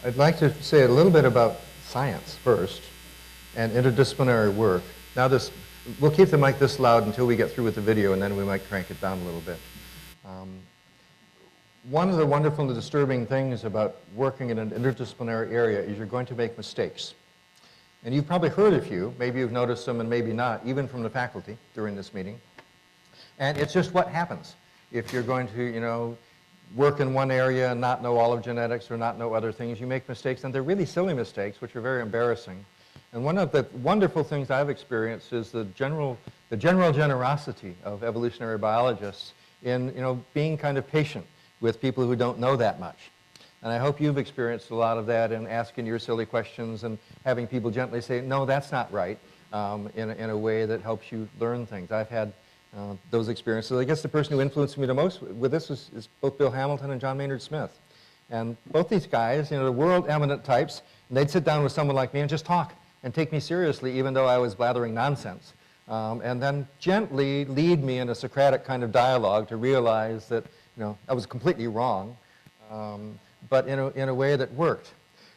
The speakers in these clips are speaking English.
I'd like to say a little bit about science first and interdisciplinary work. Now we'll keep the mic this loud until we get through with the video, and then we might crank it down a little bit. One of the wonderful and disturbing things about working in an interdisciplinary area is you're going to make mistakes. And you've probably heard a few, maybe you've noticed them and maybe not, even from the faculty during this meeting. And it's just what happens if you're going to, work in one area and not know all of genetics or not know other things. You make mistakes, and they're really silly mistakes, which are very embarrassing. And one of the wonderful things I've experienced is the general generosity of evolutionary biologists in, being kind of patient with people who don't know that much. And I hope you've experienced a lot of that in asking your silly questions and having people gently say, no, that's not right, in a way that helps you learn things. I've had those experiences. I guess the person who influenced me the most with this is both Bill Hamilton and John Maynard Smith. And both these guys, the world eminent types, and they'd sit down with someone like me and just talk and take me seriously, even though I was blathering nonsense. And then gently lead me in a Socratic kind of dialogue to realize that, I was completely wrong, but in a way that worked.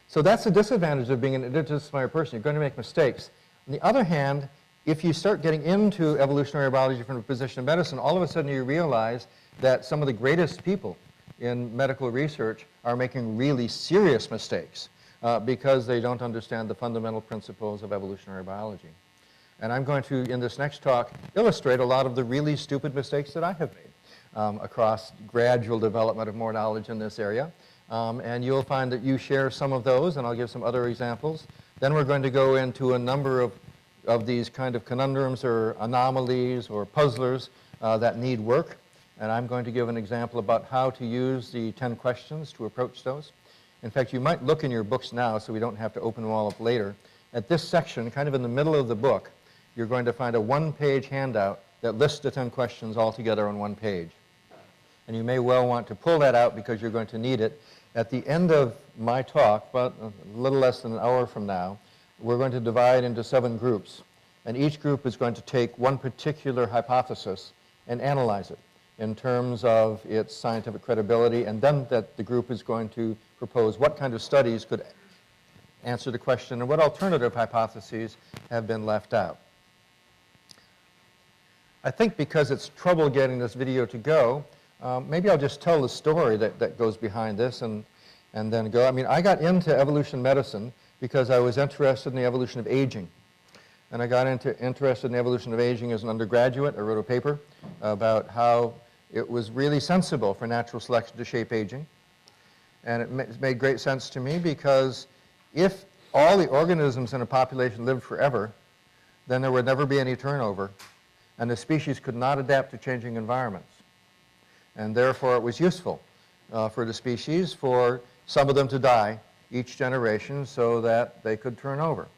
So that's the disadvantage of being an interdisciplinary person. You're going to make mistakes. On the other hand, if you start getting into evolutionary biology from a position of medicine, all of a sudden you realize that some of the greatest people in medical research are making really serious mistakes because they don't understand the fundamental principles of evolutionary biology. And I'm going to, in this next talk, illustrate a lot of the really stupid mistakes that I have made across gradual development of more knowledge in this area. And you'll find that you share some of those, and I'll give some other examples. Then we're going to go into a number of these kind of conundrums or anomalies or puzzlers that need work. And I'm going to give an example about how to use the 10 questions to approach those. In fact, you might look in your books now so we don't have to open them all up later. At this section, kind of in the middle of the book, you're going to find a one-page handout that lists the 10 questions all together on one page. And you may well want to pull that out because you're going to need it. At the end of my talk, about a little less than an hour from now, we're going to divide into 7 groups. And each group is going to take one particular hypothesis and analyze it in terms of its scientific credibility, and then that the group is going to propose what kind of studies could answer the question and what alternative hypotheses have been left out. I think because it's trouble getting this video to go, maybe I'll just tell the story that goes behind this and then go. I mean, I got into evolution medicine because I was interested in the evolution of aging. And I got interested in the evolution of aging as an undergraduate. I wrote a paper about how it was really sensible for natural selection to shape aging. And it made great sense to me because if all the organisms in a population lived forever, then there would never be any turnover, and the species could not adapt to changing environments. And therefore, it was useful for the species for some of them to die each generation so that they could turn over.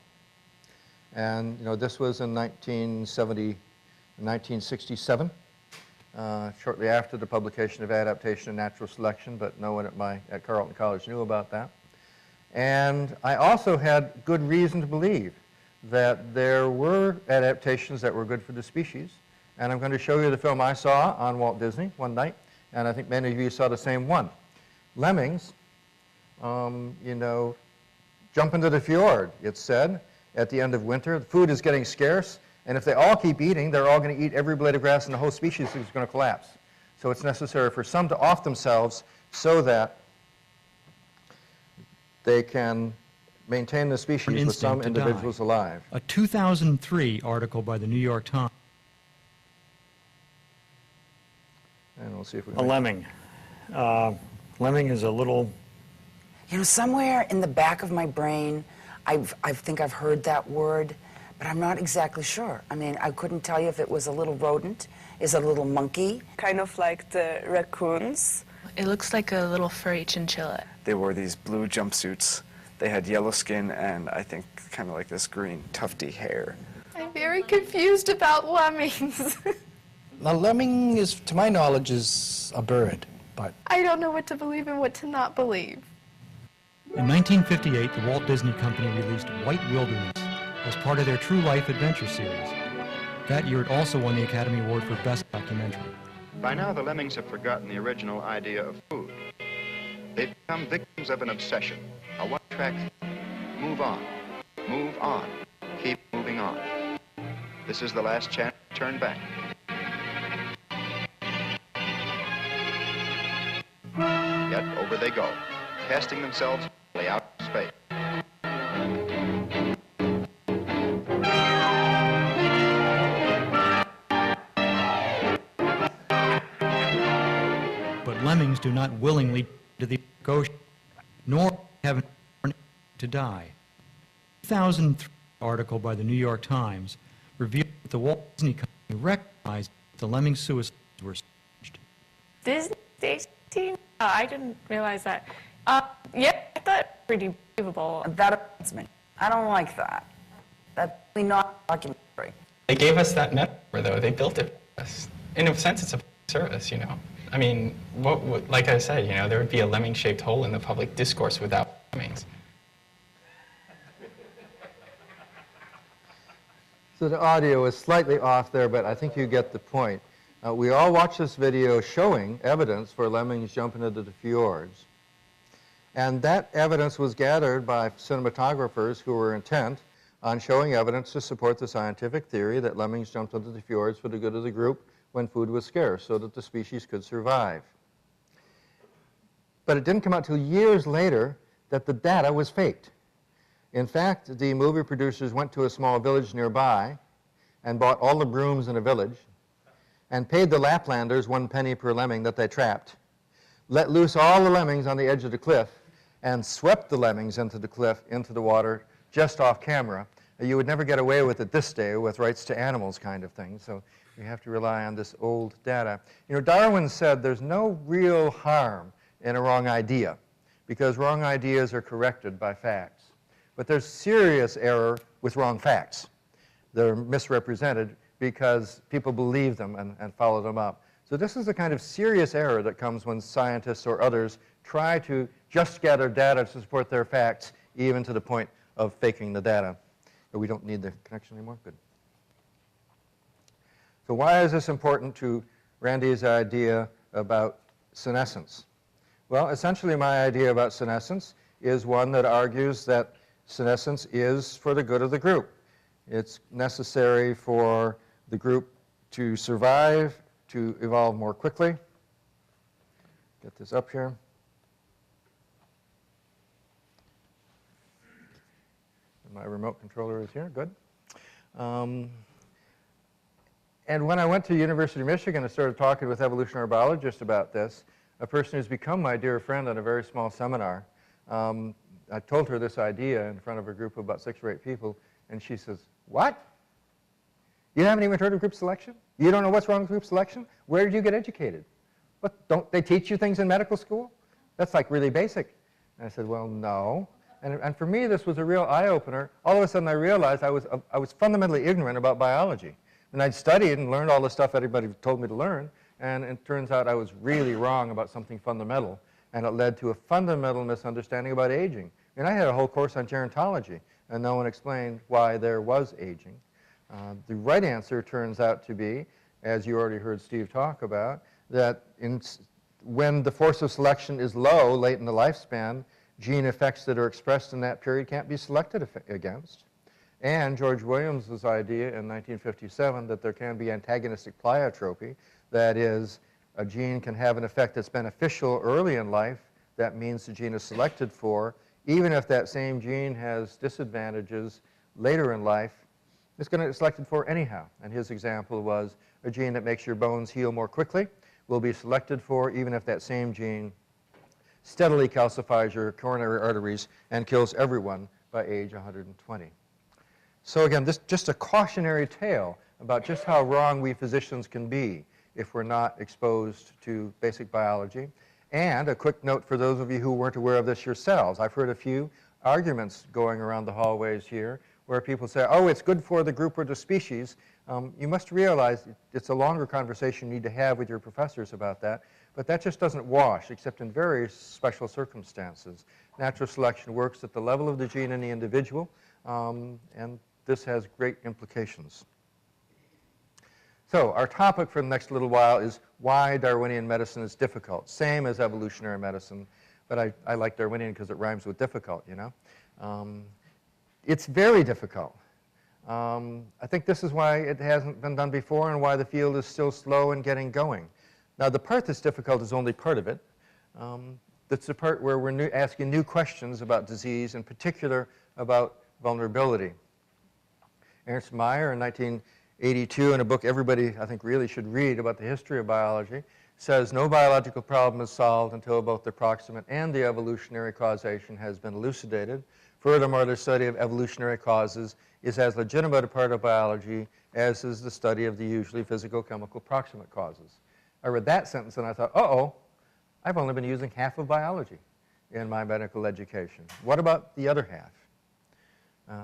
And this was in 1967, shortly after the publication of Adaptation and Natural Selection, but no one at Carleton College knew about that. And I also had good reason to believe that there were adaptations that were good for the species. And I'm going to show you the film I saw on Walt Disney one night, and I think many of you saw the same one. Lemmings, jump into the fjord, it's said, at the end of winter. The food is getting scarce, and if they all keep eating, they're all going to eat every blade of grass, and the whole species is going to collapse. So it's necessary for some to off themselves so that they can maintain the species with some individuals alive. A 2003 article by the New York Times. And we'll see if we A can... lemming. Lemming is a little... somewhere in the back of my brain, I think I've heard that word, but I'm not exactly sure. I mean, I couldn't tell you if it was a little rodent, is it a little monkey? Kind of like the raccoons. It looks like a little furry chinchilla. They wore these blue jumpsuits. They had yellow skin and I think kind of like this green tufty hair. I'm very confused about lemmings. A lemming is, to my knowledge, is a bird, but... I don't know what to believe and what to not believe. In 1958, the Walt Disney Company released White Wilderness as part of their True Life Adventure series. That year, it also won the Academy Award for Best Documentary. By now, the lemmings have forgotten the original idea of food. They've become victims of an obsession, a tracks. Move on. Move on. Keep moving on. This is the last chance to turn back. Yet over they go, casting themselves out in space. But lemmings do not willingly to the ocean, nor have to die. A 2003 article by the New York Times revealed that the Walt Disney Company recognized the lemming suicides were staged. Disney station? I didn't realize that. Yeah, I thought it was pretty believable. That offends me. I don't like that. That's really not documentary. They gave us that metaphor, though. They built it for us. In a sense, it's a service, you know. I mean, like I said, you know, there would be a lemming-shaped hole in the public discourse without lemmings. So the audio is slightly off there, but I think you get the point. We all watched this video showing evidence for lemmings jumping into the fjords. And that evidence was gathered by cinematographers who were intent on showing evidence to support the scientific theory that lemmings jumped into the fjords for the good of the group when food was scarce so that the species could survive. But it didn't come out till years later that the data was faked. In fact, the movie producers went to a small village nearby and bought all the brooms in a village and paid the Laplanders 1 penny per lemming that they trapped, let loose all the lemmings on the edge of the cliff, and swept the lemmings into the cliff, into the water, just off camera. You would never get away with it this day with rights to animals kind of thing, so we have to rely on this old data. You know, Darwin said there's no real harm in a wrong idea because wrong ideas are corrected by facts. But there's serious error with wrong facts. They're misrepresented because people believe them and follow them up. So this is the kind of serious error that comes when scientists or others try to just gather data to support their facts, even to the point of faking the data. But we don't need the connection anymore? Good. So why is this important to Randy's idea about senescence? Well, essentially my idea about senescence is one that argues that senescence is for the good of the group. It's necessary for the group to survive, to evolve more quickly. Get this up here. My remote controller is here, good. And when I went to University of Michigan and started talking with evolutionary biologists about this, a person who's become my dear friend on a very small seminar, I told her this idea in front of a group of about 6 or 8 people, and she says, "What? You haven't even heard of group selection? You don't know what's wrong with group selection? Where did you get educated? What, don't they teach you things in medical school? That's like really basic." And I said, "Well, no." And for me, this was a real eye-opener. All of a sudden, I realized I was fundamentally ignorant about biology. And I'd studied and learned all the stuff everybody told me to learn, and it turns out I was really wrong about something fundamental, and it led to a fundamental misunderstanding about aging. And I had a whole course on gerontology, and no one explained why there was aging. The right answer turns out to be, as you already heard Steve talk about, that when the force of selection is low, late in the lifespan, gene effects that are expressed in that period can't be selected against. And George Williams's idea in 1957 that there can be antagonistic pleiotropy, that is, a gene can have an effect that's beneficial early in life, that means the gene is selected for, even if that same gene has disadvantages later in life, it's going to be selected for anyhow. And his example was a gene that makes your bones heal more quickly will be selected for even if that same gene steadily calcifies your coronary arteries and kills everyone by age 120. So again, this just a cautionary tale about just how wrong we physicians can be if we're not exposed to basic biology. And a quick note for those of you who weren't aware of this yourselves. I've heard a few arguments going around the hallways here where people say, oh, it's good for the group or the species. You must realize it's a longer conversation you need to have with your professors about that. But that just doesn't wash, except in very special circumstances. Natural selection works at the level of the gene in the individual, and this has great implications. So our topic for the next little while is why Darwinian medicine is difficult. Same as evolutionary medicine. but I like Darwinian because it rhymes with difficult, you know. It's very difficult. I think this is why it hasn't been done before and why the field is still slow in getting going. Now, the part that's difficult is only part of it. That's the part where we're asking new questions about disease, in particular about vulnerability. Ernst Mayr in 1982, in a book everybody, I think, really should read about the history of biology, says no biological problem is solved until both the proximate and the evolutionary causation has been elucidated. Furthermore, the study of evolutionary causes is as legitimate a part of biology as is the study of the usually physical, chemical, proximate causes. I read that sentence and I thought, uh-oh, I've only been using half of biology in my medical education. What about the other half?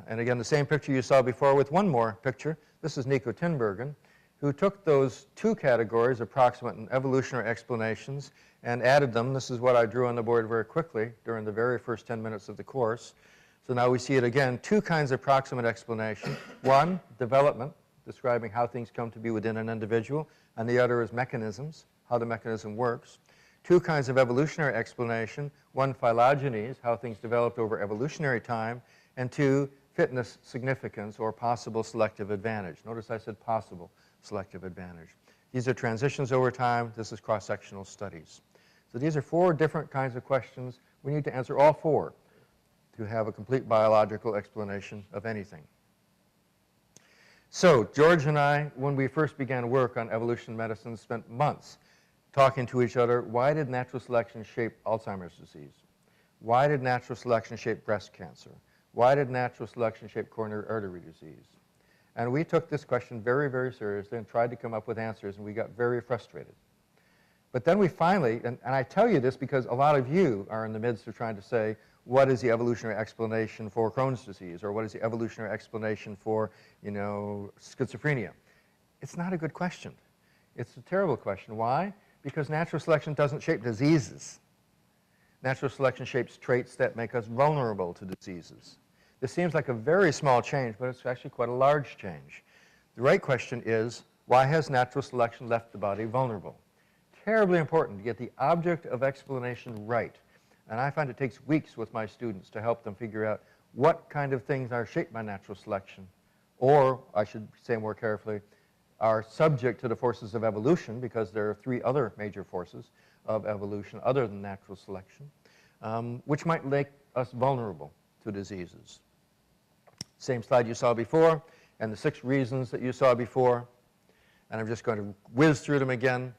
And again, the same picture you saw before with one more picture. This is Nico Tinbergen, who took those two categories, approximate and evolutionary explanations, and added them. This is what I drew on the board very quickly during the very first 10 minutes of the course. So now we see it again, two kinds of approximate explanation. One, development, describing how things come to be within an individual, and the other is mechanisms, how the mechanism works. Two kinds of evolutionary explanation. One, phylogenies, how things developed over evolutionary time, and two, fitness significance or possible selective advantage. Notice I said possible selective advantage. These are transitions over time. This is cross-sectional studies. So these are four different kinds of questions. We need to answer all four to have a complete biological explanation of anything. So George and I, when we first began work on evolution medicine, spent months talking to each other. Why did natural selection shape Alzheimer's disease? Why did natural selection shape breast cancer? Why did natural selection shape coronary artery disease? And we took this question very, very seriously and tried to come up with answers, and we got very frustrated. But then we finally, and I tell you this because a lot of you are in the midst of trying to say, what is the evolutionary explanation for Crohn's disease? Or what is the evolutionary explanation for, you know, schizophrenia? It's not a good question. It's a terrible question. Why? Because natural selection doesn't shape diseases. Natural selection shapes traits that make us vulnerable to diseases. This seems like a very small change, but it's actually quite a large change. The right question is, why has natural selection left the body vulnerable? Terribly important to get the object of explanation right. And I find it takes weeks with my students to help them figure out what kind of things are shaped by natural selection, or I should say more carefully, are subject to the forces of evolution, because there are three other major forces of evolution other than natural selection, which might make us vulnerable to diseases. Same slide you saw before, and the 6 reasons that you saw before. And I'm just going to whiz through them again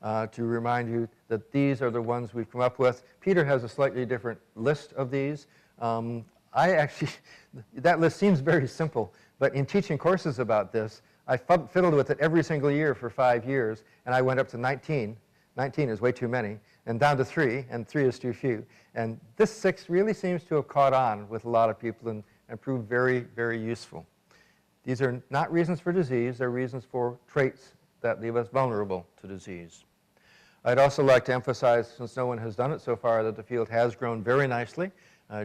to remind you that these are the ones we've come up with. Peter has a slightly different list of these. That list seems very simple, but in teaching courses about this, I fiddled with it every single year for 5 years, and I went up to 19. 19 is way too many, and down to 3, and 3 is too few. And this 6 really seems to have caught on with a lot of people and proved very, very useful. These are not reasons for disease, they're reasons for traits that leave us vulnerable to disease. I'd also like to emphasize, since no one has done it so far, that the field has grown very nicely.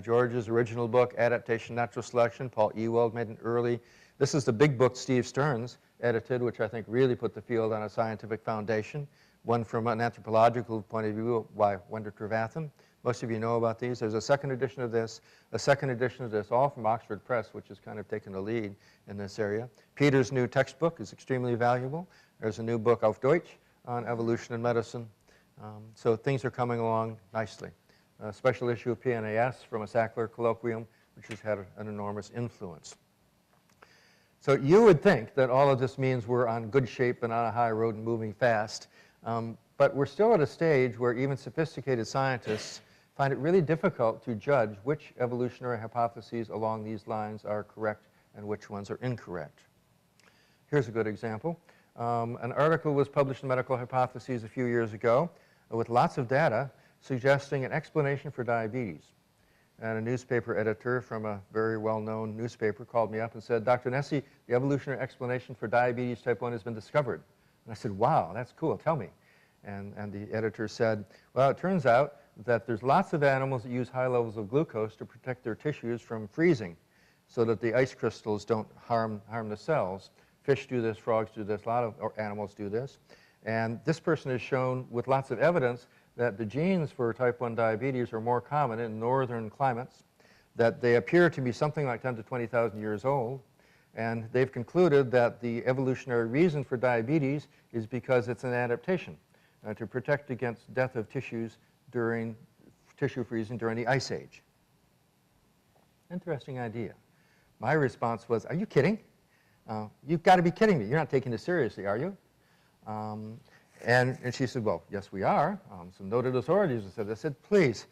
George's original book, Adaptation, Natural Selection, Paul Ewald made an early. This is the big book Steve Stearns edited, which I think really put the field on a scientific foundation. One from an anthropological point of view by Wendell Trevathan. Most of you know about these. There's a second edition of this, a second edition of this, all from Oxford Press, which has kind of taken the lead in this area. Peter's new textbook is extremely valuable. There's a new book, Auf Deutsch, on evolution and medicine. So things are coming along nicely. A special issue of PNAS from a Sackler colloquium, which has had an enormous influence. So you would think that all of this means we're on good shape and on a high road and moving fast. But we're still at a stage where even sophisticated scientists find it really difficult to judge which evolutionary hypotheses along these lines are correct and which ones are incorrect. Here's a good example. An article was published in Medical Hypotheses a few years ago with lots of data suggesting an explanation for diabetes. And a newspaper editor from a very well-known newspaper called me up and said, Dr. Nesse, the evolutionary explanation for diabetes type 1 has been discovered. And I said, wow, that's cool, tell me. And the editor said, well, it turns out that there's lots of animals that use high levels of glucose to protect their tissues from freezing so that the ice crystals don't harm the cells. Fish do this, frogs do this, a lot of animals do this. And this person has shown with lots of evidence that the genes for type 1 diabetes are more common in northern climates, that they appear to be something like 10 to 20,000 years old, and they've concluded that the evolutionary reason for diabetes is because it's an adaptation to protect against death of tissues during tissue freezing during the Ice Age. Interesting idea. My response was, are you kidding? You've got to be kidding me. You're not taking this seriously, are you? And she said, well, yes, we are. Some noted authorities have said this. I said, please,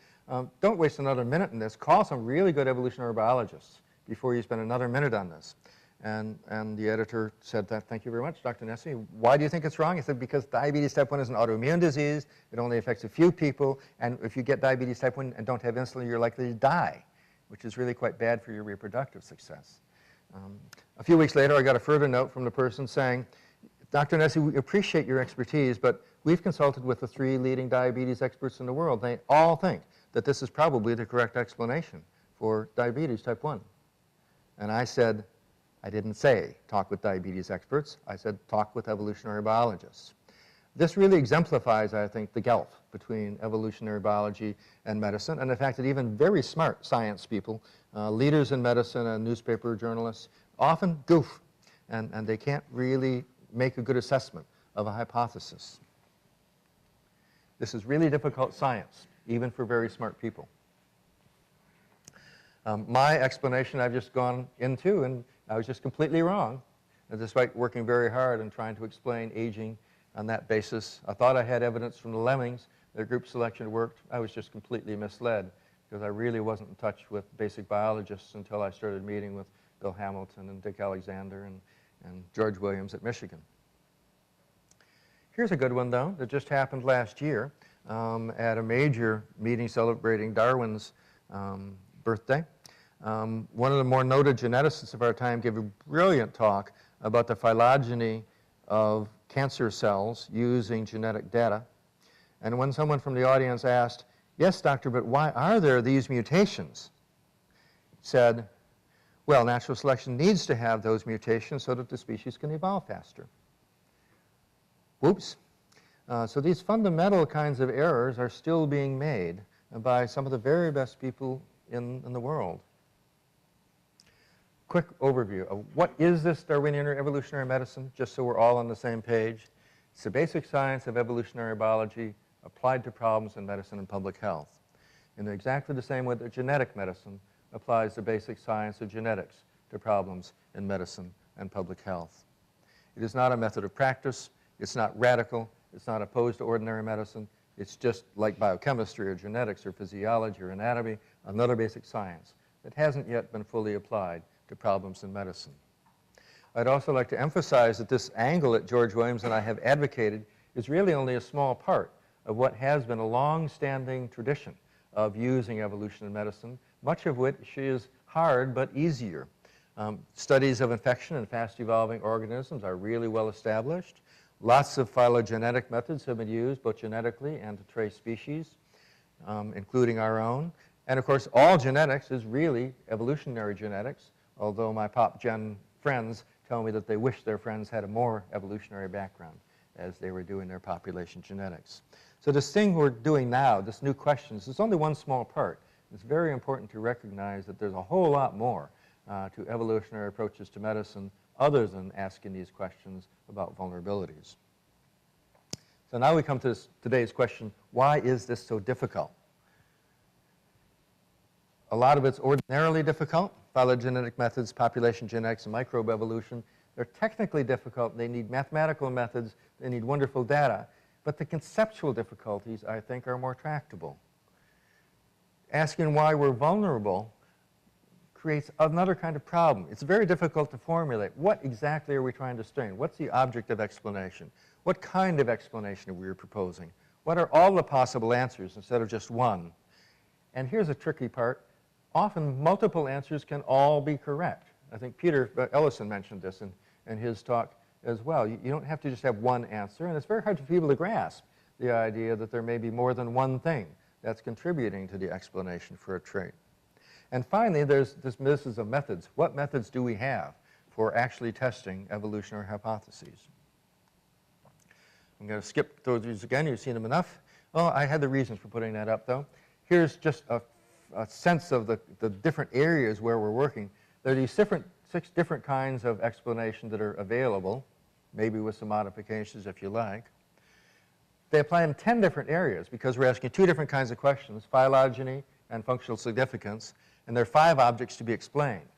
don't waste another minute on this. Call some really good evolutionary biologists before you spend another minute on this. And the editor said that, thank you very much, Dr. Nesse. Why do you think it's wrong? I said, because diabetes type 1 is an autoimmune disease. It only affects a few people. And if you get diabetes type 1 and don't have insulin, you're likely to die, which is really quite bad for your reproductive success. A few weeks later, I got a further note from the person saying, Dr. Nesse, we appreciate your expertise, but we've consulted with the 3 leading diabetes experts in the world. They all think that this is probably the correct explanation for diabetes type 1. And I said, I didn't say talk with diabetes experts. I said talk with evolutionary biologists. This really exemplifies, I think, the gulf between evolutionary biology and medicine, and the fact that even very smart science people, leaders in medicine and newspaper journalists, often goof, and they can't really make a good assessment of a hypothesis. This is really difficult science, even for very smart people. My explanation I've just gone into, and I was just completely wrong, despite working very hard and trying to explain aging on that basis. I thought I had evidence from the lemmings that group selection worked. I was just completely misled because I really wasn't in touch with basic biologists until I started meeting with Bill Hamilton and Dick Alexander and George Williams at Michigan. Here's a good one, though, that just happened last year at a major meeting celebrating Darwin's birthday. One of the more noted geneticists of our time gave a brilliant talk about the phylogeny of cancer cells using genetic data. And when someone from the audience asked, yes, doctor, but why are there these mutations? He said, well, natural selection needs to have those mutations so that the species can evolve faster. Whoops. So these fundamental kinds of errors are still being made by some of the very best people in the world. Quick overview of what is this Darwinian or evolutionary medicine, just so we're all on the same page. It's the basic science of evolutionary biology applied to problems in medicine and public health. In exactly the same way that genetic medicine applies the basic science of genetics to problems in medicine and public health. It is not a method of practice. It's not radical. It's not opposed to ordinary medicine. It's just like biochemistry or genetics or physiology or anatomy, another basic science that hasn't yet been fully applied to problems in medicine. I'd also like to emphasize that this angle that George Williams and I have advocated is really only a small part of what has been a long-standing tradition of using evolution in medicine, much of which is hard but easier. Studies of infection in fast-evolving organisms are really well established. Lots of phylogenetic methods have been used, both genetically and to trace species, including our own. And of course, all genetics is really evolutionary genetics, although my Pop Gen friends tell me that they wish their friends had a more evolutionary background as they were doing their population genetics. So this thing we're doing now, this new questions, is only one small part. It's very important to recognize that there's a whole lot more to evolutionary approaches to medicine other than asking these questions about vulnerabilities. So now we come to today's question, why is this so difficult? A lot of it's ordinarily difficult. Phylogenetic methods, population genetics, and microbe evolution, they're technically difficult. They need mathematical methods. They need wonderful data. But the conceptual difficulties, I think, are more tractable. Asking why we're vulnerable creates another kind of problem. It's very difficult to formulate. What exactly are we trying to strain? What's the object of explanation? What kind of explanation are we proposing? What are all the possible answers instead of just one? And here's a tricky part. Often multiple answers can all be correct. I think Peter Ellison mentioned this in his talk as well. You don't have to just have one answer, and it's very hard for people to grasp the idea that there may be more than one thing that's contributing to the explanation for a trait. And finally, there's this business of methods. What methods do we have for actually testing evolutionary hypotheses? I'm going to skip through these again. You've seen them enough. Well, I had the reasons for putting that up, though. Here's just a sense of the different areas where we're working. There are these 6 different kinds of explanation that are available, maybe with some modifications if you like. They apply in 10 different areas because we're asking 2 different kinds of questions, phylogeny and functional significance, and there are 5 objects to be explained.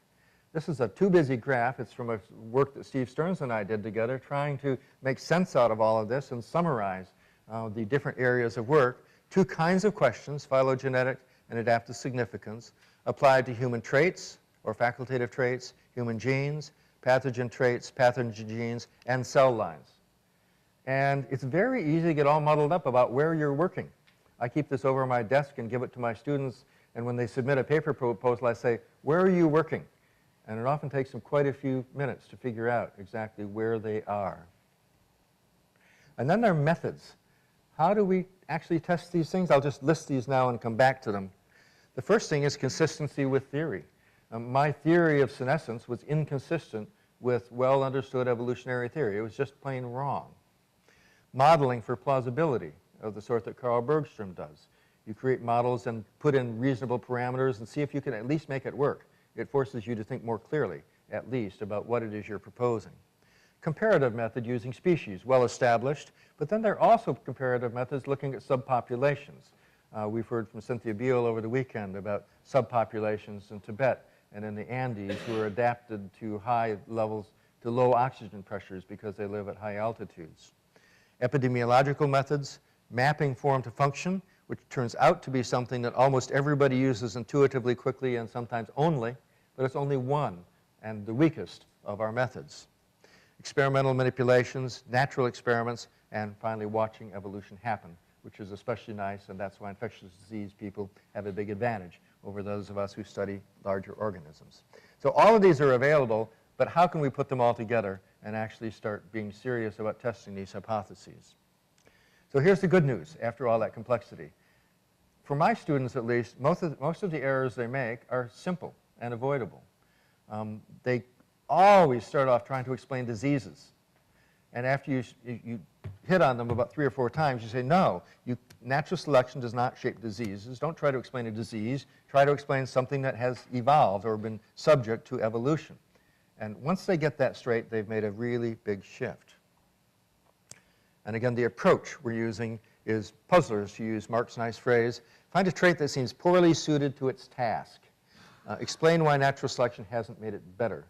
This is a too busy graph. It's from a work that Steve Stearns and I did together, trying to make sense out of all of this and summarize the different areas of work. 2 kinds of questions, phylogenetic and adaptive significance, applied to human traits or facultative traits, human genes, pathogen traits, pathogen genes, and cell lines. And it's very easy to get all muddled up about where you're working. I keep this over my desk and give it to my students, and when they submit a paper proposal, I say, where are you working? And it often takes them quite a few minutes to figure out exactly where they are. And then there are methods. How do we actually test these things? I'll just list these now and come back to them. The first thing is consistency with theory. My theory of senescence was inconsistent with well-understood evolutionary theory. It was just plain wrong. Modeling for plausibility of the sort that Carl Bergstrom does. You create models and put in reasonable parameters and see if you can at least make it work. It forces you to think more clearly, at least, about what it is you're proposing. Comparative method using species, well established, but then there are also comparative methods looking at subpopulations. We've heard from Cynthia Beale over the weekend about subpopulations in Tibet and in the Andes who are adapted to high levels, to low oxygen pressures because they live at high altitudes. Epidemiological methods, mapping form to function, which turns out to be something that almost everybody uses intuitively, quickly, and sometimes only, but it's only one and the weakest of our methods. Experimental manipulations, natural experiments, and finally watching evolution happen, which is especially nice, and that's why infectious disease people have a big advantage over those of us who study larger organisms. So all of these are available, but how can we put them all together and actually start being serious about testing these hypotheses? So here's the good news after all that complexity. For my students, at least, most of the errors they make are simple and avoidable. They always start off trying to explain diseases. And after you hit on them about 3 or 4 times, you say, no, natural selection does not shape diseases. Don't try to explain a disease. Try to explain something that has evolved or been subject to evolution. And once they get that straight, they've made a really big shift. And again, the approach we're using is puzzlers, to use Mark's nice phrase. Find a trait that seems poorly suited to its task. Explain why natural selection hasn't made it better.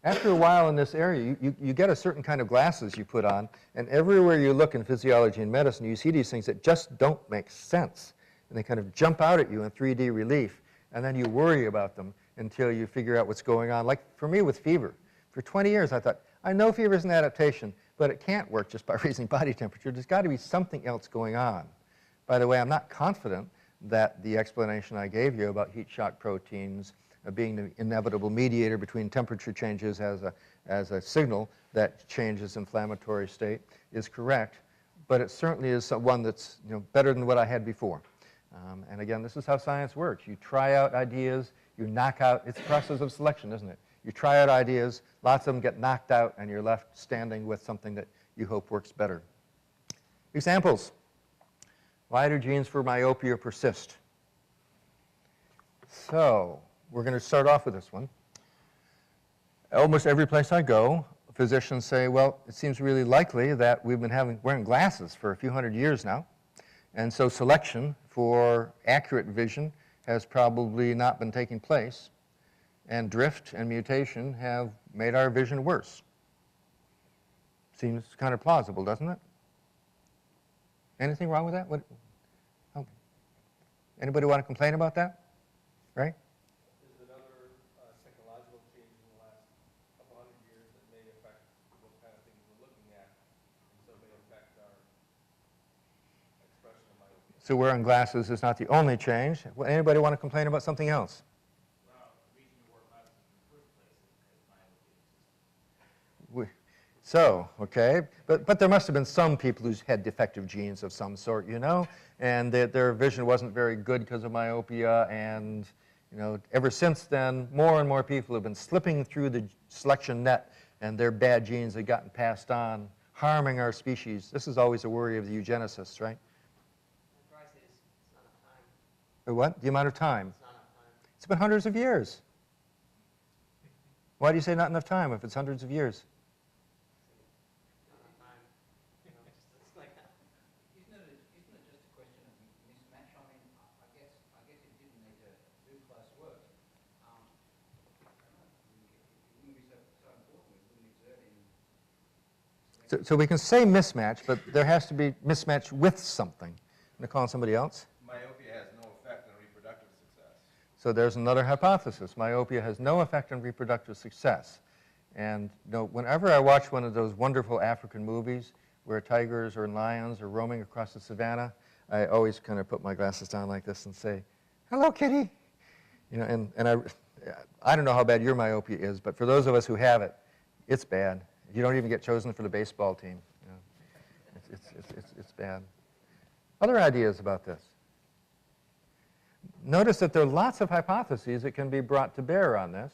After a while in this area, you get a certain kind of glasses you put on, and everywhere you look in physiology and medicine, you see these things that just don't make sense. And they kind of jump out at you in 3D relief, and then you worry about them until you figure out what's going on. Like for me with fever. For 20 years, I thought, I know fever is an adaptation, but it can't work just by raising body temperature. There's got to be something else going on. By the way, I'm not confident that the explanation I gave you about heat shock proteins being the inevitable mediator between temperature changes as a signal that changes inflammatory state is correct, but it certainly is one that's better than what I had before. And again, this is how science works. You try out ideas, you knock out, it's a process of selection, isn't it? You try out ideas, lots of them get knocked out, and you're left standing with something that you hope works better. Examples. Why do genes for myopia persist? So, we're going to start off with this one. Almost every place I go, physicians say, well, it seems really likely that we've been wearing glasses for a few hundred years now, and so selection for accurate vision has probably not been taking place, and drift and mutation have made our vision worse. Seems kind of plausible, doesn't it? Anything wrong with that? Anybody want to complain about that? Right? There's another technological change in the last couple hundred years that may affect what kind of things we're looking at, and so may affect our expression of myopia. So wearing glasses is not the only change. Anybody want to complain about something else? Well, the reason you wore glasses in the first place is because myopia exists. So, okay, but there must have been some people who had defective genes of some sort, and their vision wasn't very good because of myopia, and ever since then, more and more people have been slipping through the selection net, and their bad genes have gotten passed on, harming our species. This is always a worry of the eugenicists, right? Or what? The amount of time? It's been hundreds of years. Why do you say not enough time if it's hundreds of years? So we can say mismatch, but there has to be mismatch with something. I'm going to call somebody else. Myopia has no effect on reproductive success. So there's another hypothesis. Myopia has no effect on reproductive success. And whenever I watch one of those wonderful African movies where tigers or lions are roaming across the savannah, I always kind of put my glasses down like this and say, "Hello, kitty." And I don't know how bad your myopia is, but for those of us who have it, it's bad. You don't even get chosen for the baseball team. It's bad. Other ideas about this? Notice that there are lots of hypotheses that can be brought to bear on this,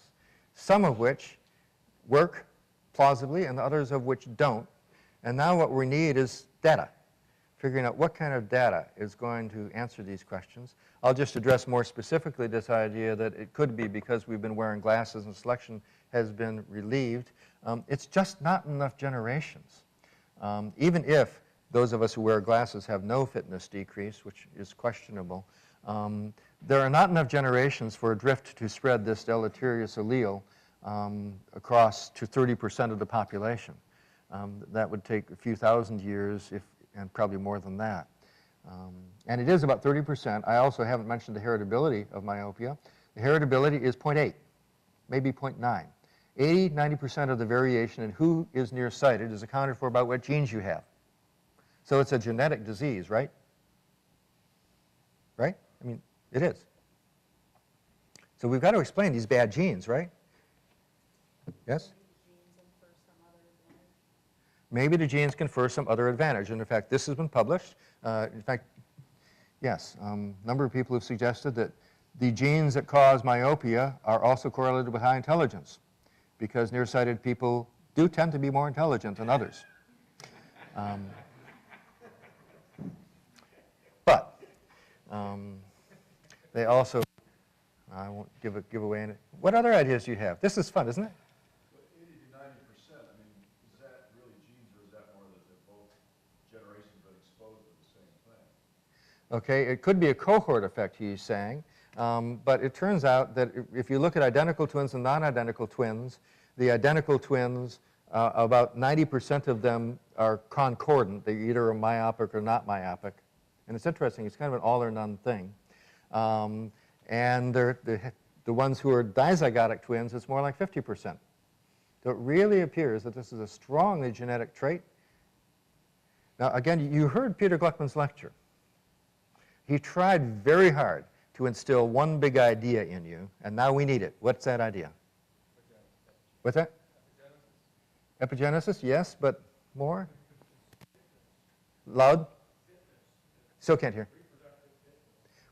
some of which work plausibly and others of which don't. And now what we need is data, figuring out what kind of data is going to answer these questions. I'll just address more specifically this idea that it could be because we've been wearing glasses and selection has been relieved. It's just not enough generations. Even if those of us who wear glasses have no fitness decrease, which is questionable, there are not enough generations for a drift to spread this deleterious allele across to 30% of the population. That would take a few thousand years, and probably more than that. And it is about 30%. I also haven't mentioned the heritability of myopia. The heritability is 0.8, maybe 0.9. 80–90% of the variation in who is nearsighted is accounted for by what genes you have. So it's a genetic disease, right? Right? I mean, it is. So we've got to explain these bad genes, right? Yes? Maybe the genes confer some other advantage. And in fact, this has been published. In fact, yes, a number of people have suggested that the genes that cause myopia are also correlated with high intelligence, because nearsighted people do tend to be more intelligent than others. But they also, I won't give away any. What other ideas do you have? This is fun, isn't it? 80–90%, I mean, is that really genes, or is that more that they're both generations but exposed to the same thing? Okay, it could be a cohort effect, he's saying. But it turns out that if you look at identical twins and non-identical twins, the identical twins, about 90% of them are concordant. They either are myopic or not myopic. And it's interesting, it's kind of an all or none thing. And the ones who are dizygotic twins, it's more like 50%. So it really appears that this is a strongly genetic trait. Now, again, you heard Peter Gluckman's lecture. He tried very hard to instill one big idea in you, and now we need it. What's that idea? What's that? Epigenesis. Epigenesis, yes, but more? Loud? Still can't hear.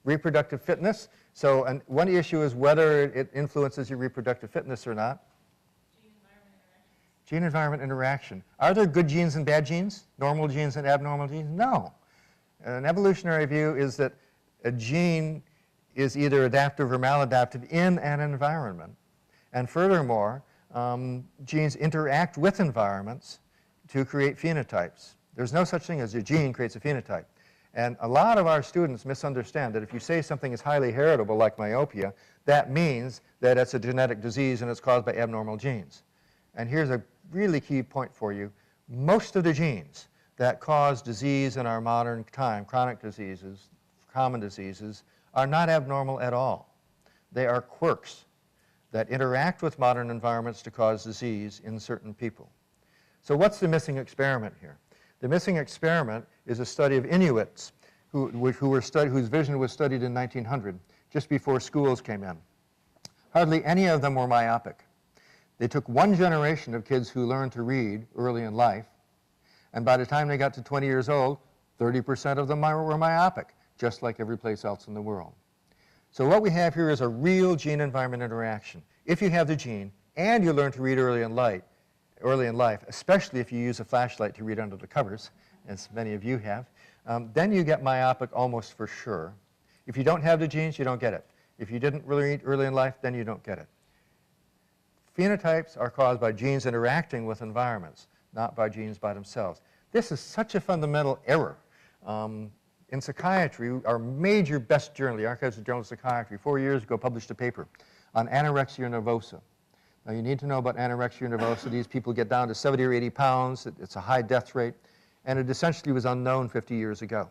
Reproductive fitness. So one issue is whether it influences your reproductive fitness or not. Gene-environment interaction. Are there good genes and bad genes? Normal genes and abnormal genes? No. An evolutionary view is that a gene is either adaptive or maladaptive in an environment. And furthermore, genes interact with environments to create phenotypes. There's no such thing as a gene creates a phenotype. And a lot of our students misunderstand that if you say something is highly heritable, like myopia, that means that it's a genetic disease and it's caused by abnormal genes. And here's a really key point for you. Most of the genes that cause disease in our modern time, chronic diseases, common diseases, are not abnormal at all. They are quirks that interact with modern environments to cause disease in certain people. So what's the missing experiment here? The missing experiment is a study of Inuits whose vision was studied in 1900, just before schools came in. Hardly any of them were myopic. They took one generation of kids who learned to read early in life, and by the time they got to 20 years old, 30% of them were myopic, just like every place else in the world. So what we have here is a real gene-environment interaction. If you have the gene and you learn to read early in life, especially if you use a flashlight to read under the covers, as many of you have, then you get myopic almost for sure. If you don't have the genes, you don't get it. If you didn't really eat early in life, then you don't get it. Phenotypes are caused by genes interacting with environments, not by genes by themselves. This is such a fundamental error. In psychiatry, our major best journal, the Archives of Journal of Psychiatry, 4 years ago published a paper on anorexia nervosa. Now you need to know about anorexia nervosa. These people get down to 70 or 80 pounds. It's a high death rate, and it essentially was unknown 50 years ago.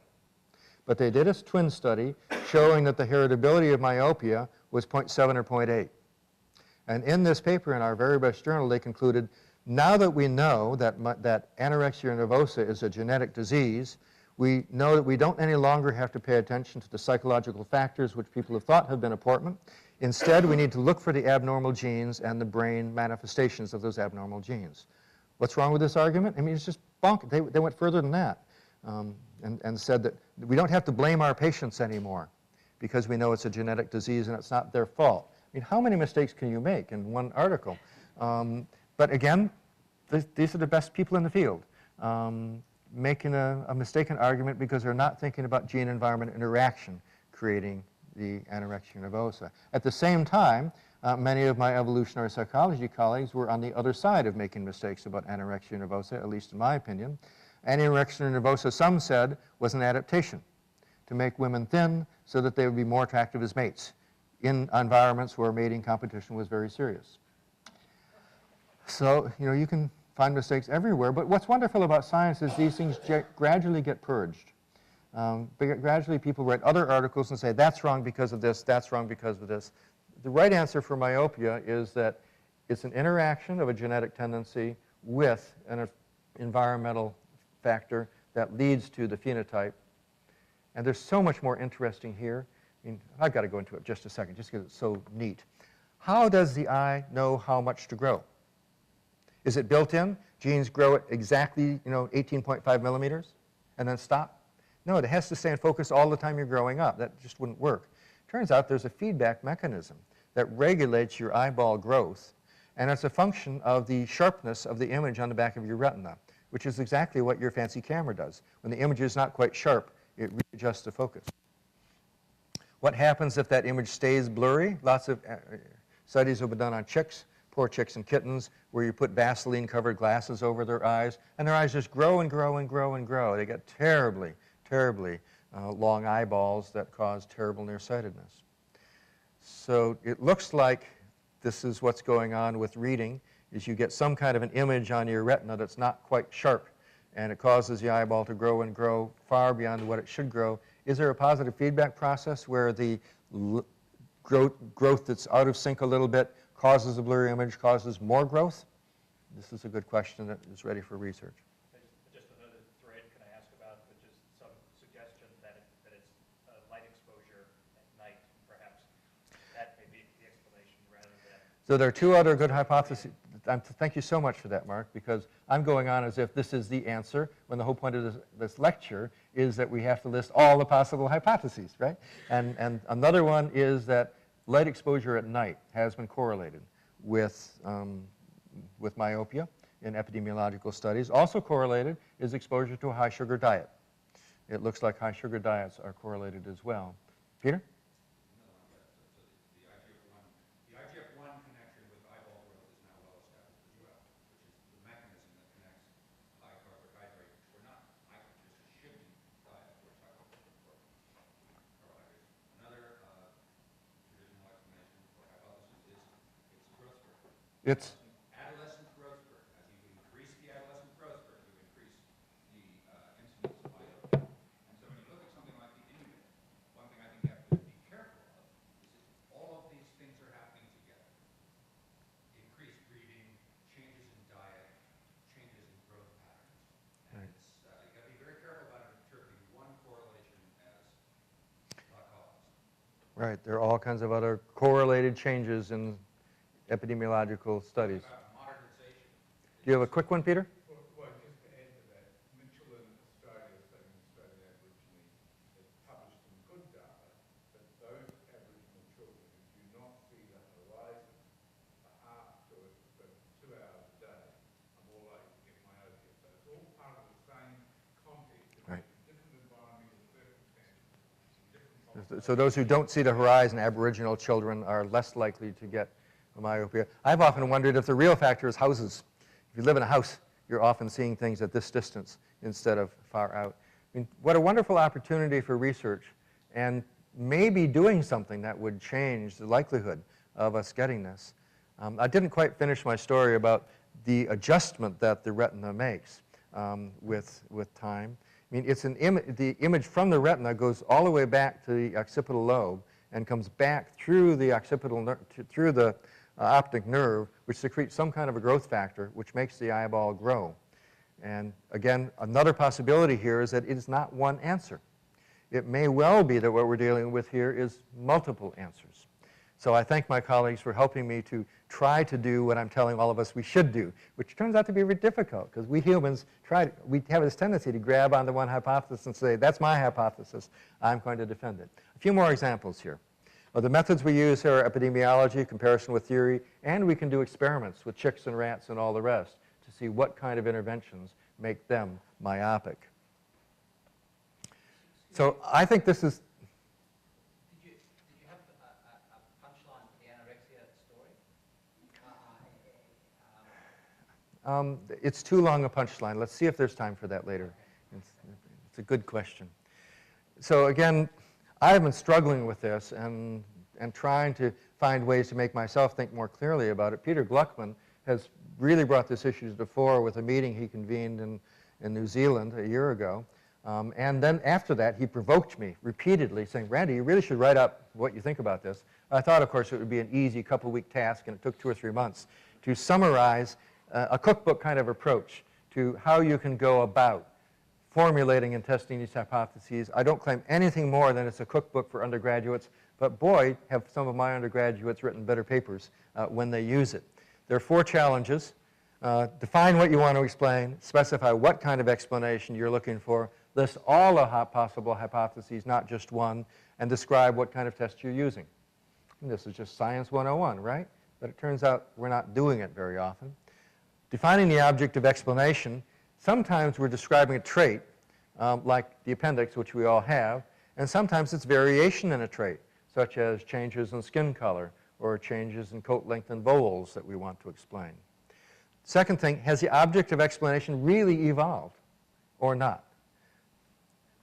But they did a twin study showing that the heritability of myopia was 0.7 or 0.8. And in this paper, in our very best journal, they concluded, now that we know that anorexia nervosa is a genetic disease, we know that we don't any longer have to pay attention to the psychological factors which people have thought have been important. Instead, we need to look for the abnormal genes and the brain manifestations of those abnormal genes. What's wrong with this argument? I mean, it's just bonk. They went further than that and said that we don't have to blame our patients anymore because we know it's a genetic disease and it's not their fault. I mean, how many mistakes can you make in one article? But again, these are the best people in the field making a mistaken argument because they're not thinking about gene-environment interaction creating the anorexia nervosa. At the same time, many of my evolutionary psychology colleagues were on the other side of making mistakes about anorexia nervosa, at least in my opinion. Anorexia nervosa, some said, was an adaptation to make women thin so that they would be more attractive as mates in environments where mating competition was very serious. So, you can find mistakes everywhere, but what's wonderful about science is these things gradually get purged. Gradually people write other articles and say, that's wrong because of this, that's wrong because of this. The right answer for myopia is that it's an interaction of a genetic tendency with an environmental factor that leads to the phenotype. And there's so much more interesting here. I mean, I've got to go into it just a second, just because it's so neat. How does the eye know how much to grow? Is it built in? Genes grow at exactly 18.5 millimeters and then stop? No, it has to stay in focus all the time you're growing up. That just wouldn't work. Turns out there's a feedback mechanism that regulates your eyeball growth, and it's a function of the sharpness of the image on the back of your retina, which is exactly what your fancy camera does. When the image is not quite sharp, it readjusts the focus. What happens if that image stays blurry? Lots of studies have been done on chicks, poor chicks and kittens, where you put Vaseline-covered glasses over their eyes, and their eyes just grow and grow and grow and grow. They get terribly, terribly long eyeballs that cause terrible nearsightedness. So it looks like this is what's going on with reading, is you get some kind of an image on your retina that's not quite sharp, and it causes the eyeball to grow and grow far beyond what it should grow. Is there a positive feedback process where the growth that's out of sync a little bit causes a blurry image, causes more growth? This is a good question that is ready for research. Just another thread can I ask about, which is some suggestion that it's light exposure at night, perhaps. That may be the explanation rather than... So there are two other good hypotheses. Thank you so much for that, Mark, because I'm going on as if this is the answer, when the whole point of this lecture is that we have to list all the possible hypotheses, right? And another one is that light exposure at night has been correlated with myopia in epidemiological studies. Also correlated is exposure to a high-sugar diet. It looks like high-sugar diets are correlated as well. Peter? It's adolescent growth spurt. As you increase the adolescent growth spurt, you increase the incidence of myopia. And so when you look at something like the Inuit, one thing I think you have to be careful of is that all of these things are happening together. Increased breeding, changes in diet, changes in growth patterns. And it's, you got to be very careful about interpreting one correlation as the cause. right. There are all kinds of other correlated changes in epidemiological studies. Do you have a quick one, Peter? Well, just to add to that, Mitchell in Australia, studying Australian Aborigine, has published some good data that those Aboriginal children who do not see the horizon for half to 2 hours a day are more likely to get myopia. So it's all part of the same context. Right. Different environmental circumstances, different So those who don't see the horizon, Aboriginal children, are less likely to get myopia. I've often wondered if the real factor is houses. If you live in a house, you're often seeing things at this distance instead of far out. I mean, what a wonderful opportunity for research, and maybe doing something that would change the likelihood of us getting this. I didn't quite finish my story about the adjustment that the retina makes with time. I mean, it's the image from the retina goes all the way back to the occipital lobe and comes back through the occipital through the optic nerve, which secretes some kind of a growth factor, which makes the eyeball grow. And again, another possibility here is that it is not one answer. It may well be that what we're dealing with here is multiple answers. So I thank my colleagues for helping me to try to do what I'm telling all of us we should do, which turns out to be very difficult, because we humans we have this tendency to grab onto one hypothesis and say, that's my hypothesis, I'm going to defend it. A few more examples here. Well, the methods we use here are epidemiology, comparison with theory, and we can do experiments with chicks and rats and all the rest to see what kind of interventions make them myopic. So I think this is... Did you have a punchline for the anorexia story? It's too long a punchline. Let's see if there's time for that later. It's a good question. So again, I've been struggling with this and trying to find ways to make myself think more clearly about it. Peter Gluckman has really brought this issue to the fore with a meeting he convened in New Zealand a year ago. And then after that, he provoked me repeatedly, saying, Randy, you really should write up what you think about this. I thought, of course, it would be an easy couple-week task, and it took 2 or 3 months to summarize a cookbook kind of approach to how you can go about formulating and testing these hypotheses. I don't claim anything more than it's a cookbook for undergraduates, but boy, have some of my undergraduates written better papers when they use it. There are 4 challenges. Define what you want to explain, specify what kind of explanation you're looking for, list all the possible hypotheses, not just one, and describe what kind of test you're using. And this is just Science 101, right? But it turns out we're not doing it very often. Defining the object of explanation, sometimes we're describing a trait, like the appendix, which we all have, and sometimes it's variation in a trait, such as changes in skin color or changes in coat length and voles that we want to explain. Second thing, has the object of explanation really evolved or not?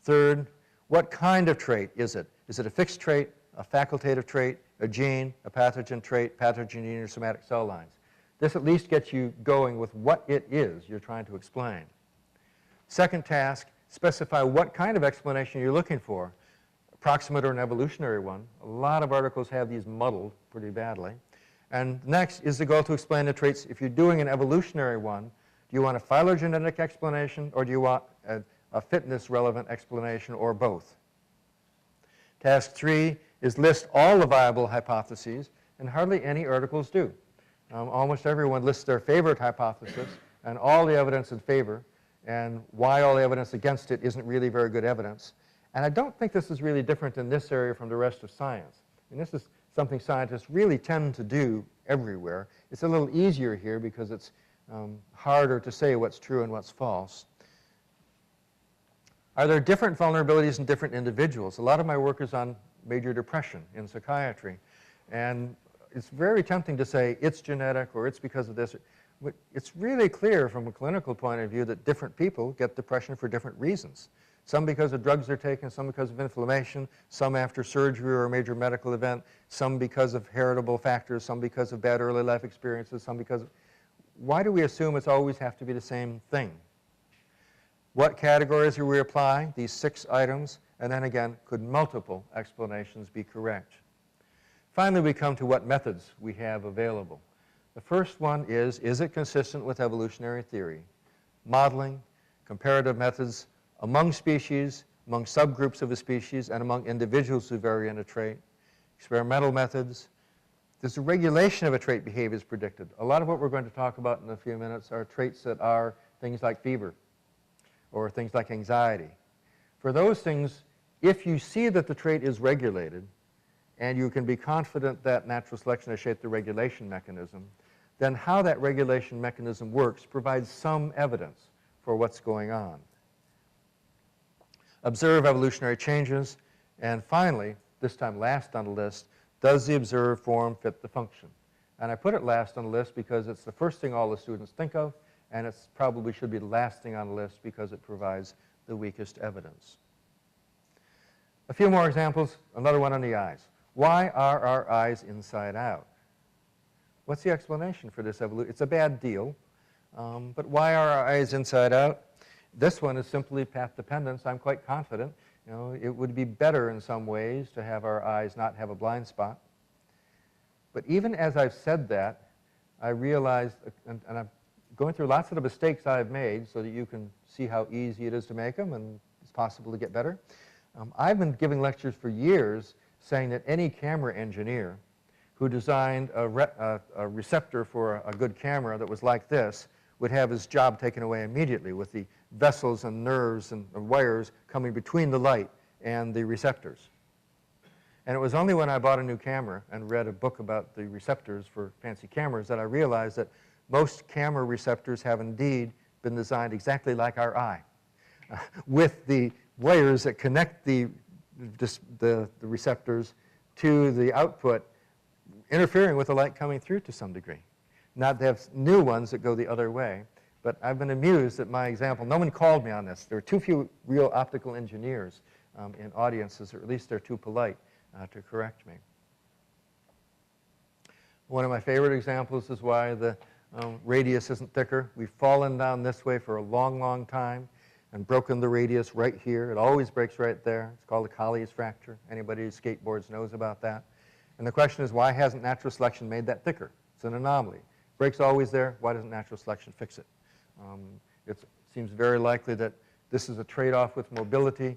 Third, what kind of trait is it? Is it a fixed trait, a facultative trait, a gene, a pathogen trait, pathogeny or somatic cell lines? This at least gets you going with what it is you're trying to explain. Second task, specify what kind of explanation you're looking for, approximate or an evolutionary one. A lot of articles have these muddled pretty badly. And next is the goal to explain the traits. If you're doing an evolutionary one, do you want a phylogenetic explanation or do you want a fitness-relevant explanation or both? Task 3 is list all the viable hypotheses, and hardly any articles do. Almost everyone lists their favorite hypothesis and all the evidence in favor, and why all the evidence against it isn't really very good evidence. And I don't think this is really different in this area from the rest of science. And this is something scientists really tend to do everywhere. It's a little easier here because it's harder to say what's true and what's false. Are there different vulnerabilities in different individuals? A lot of my work is on major depression in psychiatry. And it's very tempting to say it's genetic or it's because of this. But it's really clear from a clinical point of view that different people get depression for different reasons. Some because of drugs they're taking, some because of inflammation, some after surgery or a major medical event, some because of heritable factors, some because of bad early life experiences, some because of... Why do we assume it's always have to be the same thing? What categories do we apply? These 6 items. And then again, could multiple explanations be correct? Finally, we come to what methods we have available. The first one is it consistent with evolutionary theory? Modeling, comparative methods among species, among subgroups of a species, and among individuals who vary in a trait. Experimental methods. Does the regulation of a trait behavior is predicted? A lot of what we're going to talk about in a few minutes are traits that are things like fever or things like anxiety. For those things, if you see that the trait is regulated, and you can be confident that natural selection has shaped the regulation mechanism, then how that regulation mechanism works provides some evidence for what's going on. Observe evolutionary changes, and finally, this time last on the list, does the observed form fit the function? And I put it last on the list because it's the first thing all the students think of, and it probably should be the last thing on the list because it provides the weakest evidence. A few more examples, another one on the eyes. Why are our eyes inside out? What's the explanation for this evolution? It's a bad deal, but why are our eyes inside out? This one is simply path dependence. I'm quite confident. You know, it would be better in some ways to have our eyes not have a blind spot. But even as I've said that, I realized, and I'm going through lots of the mistakes I've made so that you can see how easy it is to make them and it's possible to get better. I've been giving lectures for years saying that any camera engineer who designed a receptor for a good camera that was like this would have his job taken away immediately with the vessels and nerves and wires coming between the light and the receptors. And it was only when I bought a new camera and read a book about the receptors for fancy cameras that I realized that most camera receptors have indeed been designed exactly like our eye, with the wires that connect the receptors to the output interfering with the light coming through to some degree. Not to have new ones that go the other way, but I've been amused at my example. No one called me on this. There are too few real optical engineers in audiences, or at least they're too polite to correct me. One of my favorite examples is why the radius isn't thicker. We've fallen down this way for a long, long time and broken the radius right here. It always breaks right there. It's called a Colles fracture. Anybody who skateboards knows about that. And the question is, why hasn't natural selection made that thicker? It's an anomaly. Break's always there. Why doesn't natural selection fix it? It seems very likely that this is a trade-off with mobility.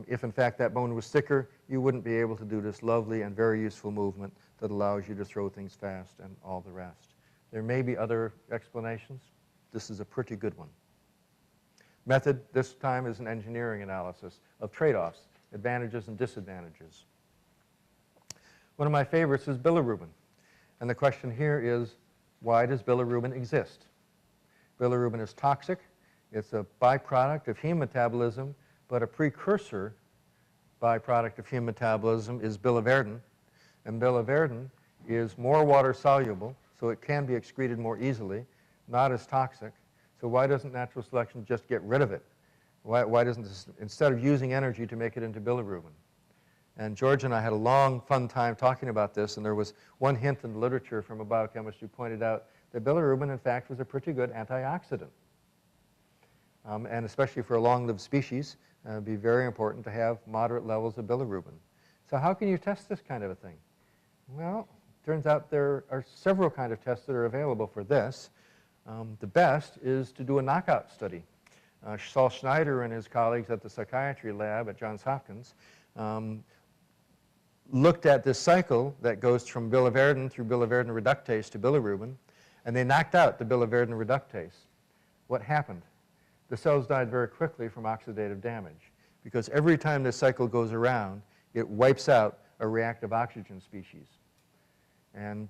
If, in fact, that bone was thicker, you wouldn't be able to do this lovely and very useful movement that allows you to throw things fast and all the rest. There may be other explanations. This is a pretty good one. Method, this time, is an engineering analysis of trade-offs, advantages and disadvantages. One of my favorites is bilirubin. And the question here is, why does bilirubin exist? Bilirubin is toxic. It's a byproduct of heme metabolism, but a precursor byproduct of heme metabolism is biliverdin. And biliverdin is more water soluble, so it can be excreted more easily, not as toxic. So why doesn't natural selection just get rid of it? Why doesn't this, instead of using energy to make it into bilirubin? And George and I had a long, fun time talking about this, and there was one hint in the literature from a biochemist who pointed out that bilirubin, in fact, was a pretty good antioxidant. And especially for a long-lived species, it would be very important to have moderate levels of bilirubin. So how can you test this kind of a thing? Well, it turns out there are several kinds of tests that are available for this. The best is to do a knockout study. Saul Schneider and his colleagues at the psychiatry lab at Johns Hopkins looked at this cycle that goes from biliverdin through biliverdin reductase to bilirubin, and they knocked out the biliverdin reductase. What happened? The cells died very quickly from oxidative damage, because every time this cycle goes around, it wipes out a reactive oxygen species. And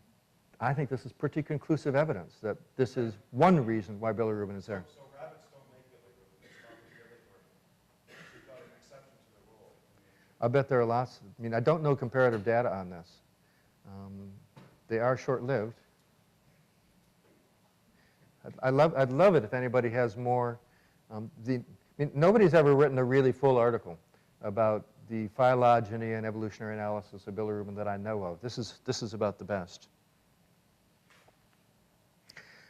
I think this is pretty conclusive evidence that this is one reason why bilirubin is there. So rabbits don't make bilirubin. They stop at bilirubin. You've got an exception to the rule. I bet there are lots. I mean, I don't know comparative data on this. They are short-lived. I'd love it if anybody has more. I mean, nobody's ever written a really full article about the phylogeny and evolutionary analysis of bilirubin that I know of. This is about the best.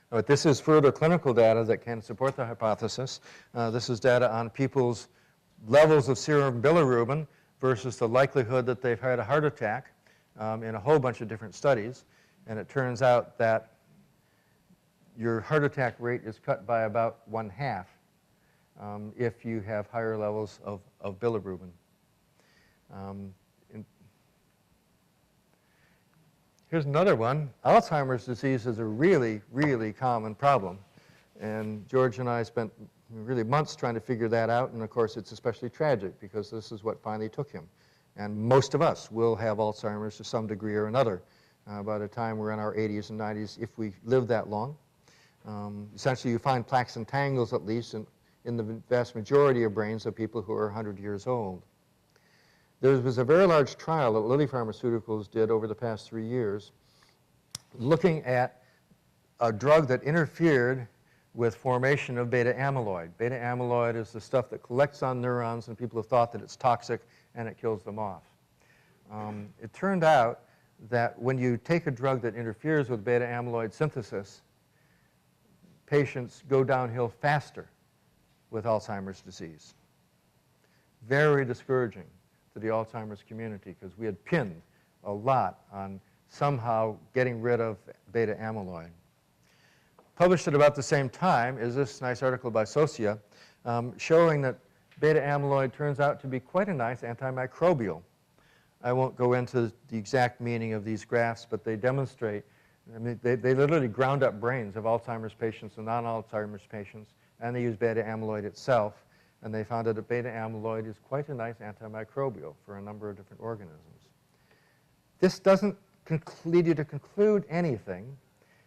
But this is further clinical data that can support the hypothesis. This is data on people's levels of serum bilirubin versus the likelihood that they've had a heart attack in a whole bunch of different studies. And it turns out that your heart attack rate is cut by about 1/2 if you have higher levels of bilirubin. Here's another one. Alzheimer's disease is a really, really common problem. And George and I spent really months trying to figure that out. And of course, it's especially tragic because this is what finally took him. And most of us will have Alzheimer's to some degree or another by the time we're in our 80s and 90s, if we live that long. Essentially, you find plaques and tangles, at least, in the vast majority of brains of people who are 100 years old. There was a very large trial that Lilly Pharmaceuticals did over the past 3 years looking at a drug that interfered with formation of beta amyloid. Beta amyloid is the stuff that collects on neurons, and people have thought that it's toxic and it kills them off. It turned out that when you take a drug that interferes with beta amyloid synthesis, patients go downhill faster with Alzheimer's disease. Very discouraging to the Alzheimer's community because we had pinned a lot on somehow getting rid of beta amyloid. Published at about the same time is this nice article by Socia showing that beta amyloid turns out to be quite a nice antimicrobial. I won't go into the exact meaning of these graphs, but they demonstrate, I mean, they literally ground up brains of Alzheimer's patients and non-Alzheimer's patients, and they use beta amyloid itself, and they found that beta amyloid is quite a nice antimicrobial for a number of different organisms. This doesn't lead you to conclude anything,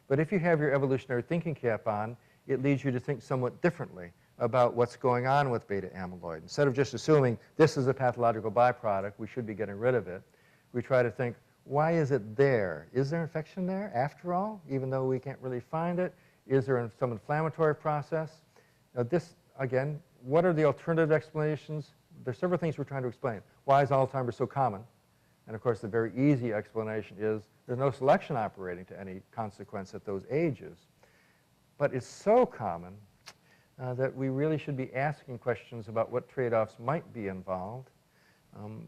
but if you have your evolutionary thinking cap on, it leads you to think somewhat differently about what's going on with beta amyloid. Instead of just assuming this is a pathological byproduct, we should be getting rid of it, we try to think, why is it there? Is there infection there after all, even though we can't really find it? Is there some inflammatory process? Now this, again, what are the alternative explanations? There's several things we're trying to explain. Why is Alzheimer's so common? And of course, the very easy explanation is there's no selection operating to any consequence at those ages. But it's so common that we really should be asking questions about what trade-offs might be involved.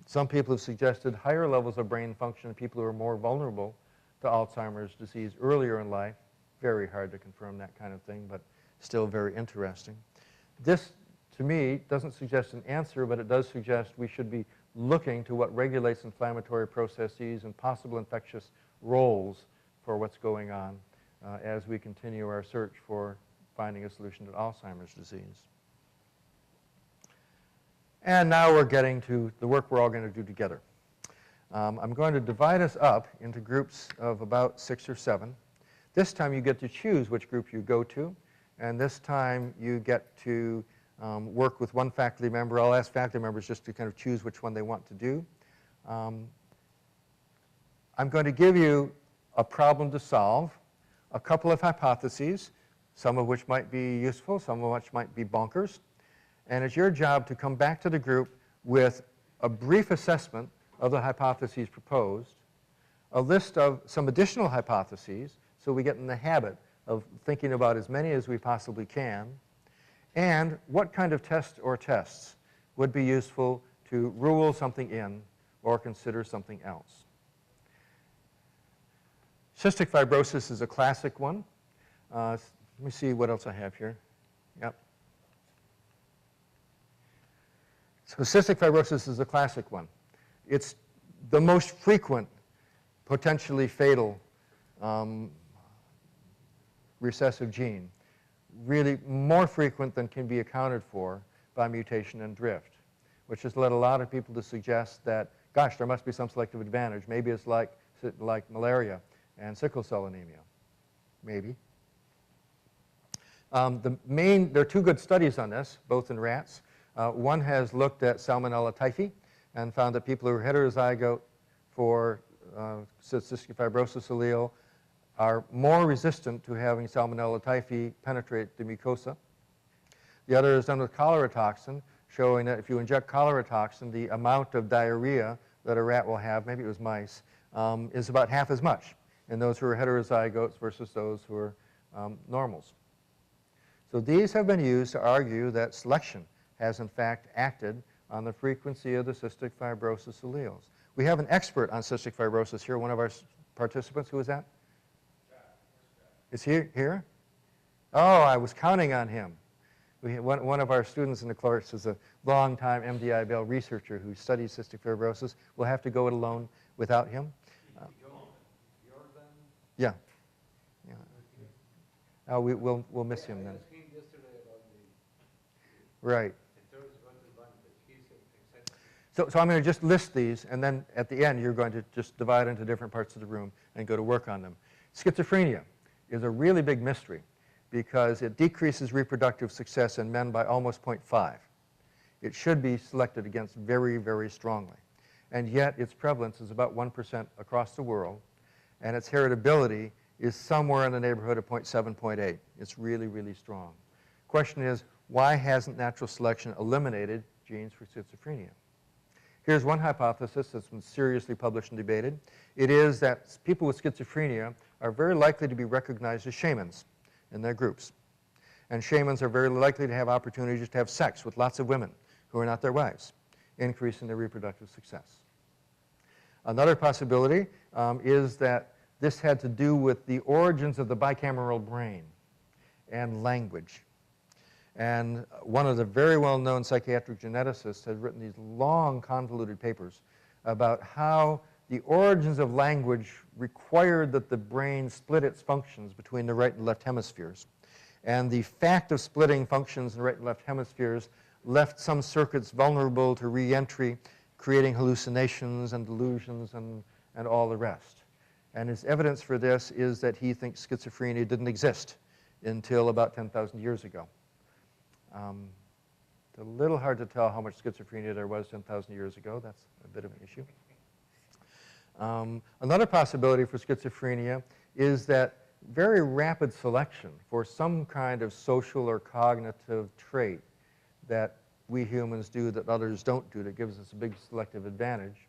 Some people have suggested higher levels of brain function in people who are more vulnerable to Alzheimer's disease earlier in life. Very hard to confirm that kind of thing, but still very interesting. This, to me, doesn't suggest an answer, but it does suggest we should be looking to what regulates inflammatory processes and possible infectious roles for what's going on as we continue our search for finding a solution to Alzheimer's disease. And now we're getting to the work we're all going to do together. I'm going to divide us up into groups of about 6 or 7. This time you get to choose which group you go to, and this time you get to work with one faculty member. I'll ask faculty members just to kind of choose which one they want to do. I'm going to give you a problem to solve, a couple of hypotheses, some of which might be useful, some of which might be bonkers. And it's your job to come back to the group with a brief assessment of the hypotheses proposed, a list of some additional hypotheses, so we get in the habit of thinking about as many as we possibly can, and what kind of test or tests would be useful to rule something in or consider something else. Cystic fibrosis is a classic one. Let me see what else I have here. Yep. So cystic fibrosis is a classic one. It's the most frequent, potentially fatal recessive gene. Really more frequent than can be accounted for by mutation and drift, which has led a lot of people to suggest that, gosh, there must be some selective advantage. Maybe it's like malaria and sickle cell anemia. Maybe. There are 2 good studies on this, both in rats. One has looked at Salmonella typhi and found that people who are heterozygote for cystic fibrosis allele are more resistant to having Salmonella typhi penetrate the mucosa. The other is done with cholera toxin, showing that if you inject cholera toxin, the amount of diarrhea that a rat will have, maybe it was mice, is about half as much in those who are heterozygotes versus those who are normals. So these have been used to argue that selection has in fact acted on the frequency of the cystic fibrosis alleles. We have an expert on cystic fibrosis here, one of our participants. Who is that? Is he here? Oh, I was counting on him. One of our students in the course is a long-time MDI-Bell researcher who studies cystic fibrosis. We'll have to go it alone without him. Yeah. Yeah. We'll miss him then. Right. So I'm going to just list these, and then at the end, you're going to just divide into different parts of the room and go to work on them. Schizophrenia is a really big mystery because it decreases reproductive success in men by almost 0.5. It should be selected against very, very strongly. and yet its prevalence is about 1% across the world, and its heritability is somewhere in the neighborhood of 0.7, 0.8. It's really, really strong. Question is, why hasn't natural selection eliminated genes for schizophrenia? Here's one hypothesis that's been seriously published and debated. It is that people with schizophrenia are very likely to be recognized as shamans in their groups. And shamans are very likely to have opportunities to have sex with lots of women who are not their wives, increasing their reproductive success. Another possibility is that this had to do with the origins of the bicameral brain and language. And one of the very well-known psychiatric geneticists had written these long, convoluted papers about how the origins of language required that the brain split its functions between the right and left hemispheres. And the fact of splitting functions in the right and left hemispheres left some circuits vulnerable to re-entry, creating hallucinations and delusions and all the rest. And his evidence for this is that he thinks schizophrenia didn't exist until about 10,000 years ago. It's a little hard to tell how much schizophrenia there was 10,000 years ago. That's a bit of an issue. Another possibility for schizophrenia is that very rapid selection for some kind of social or cognitive trait that we humans do that others don't do, that gives us a big selective advantage,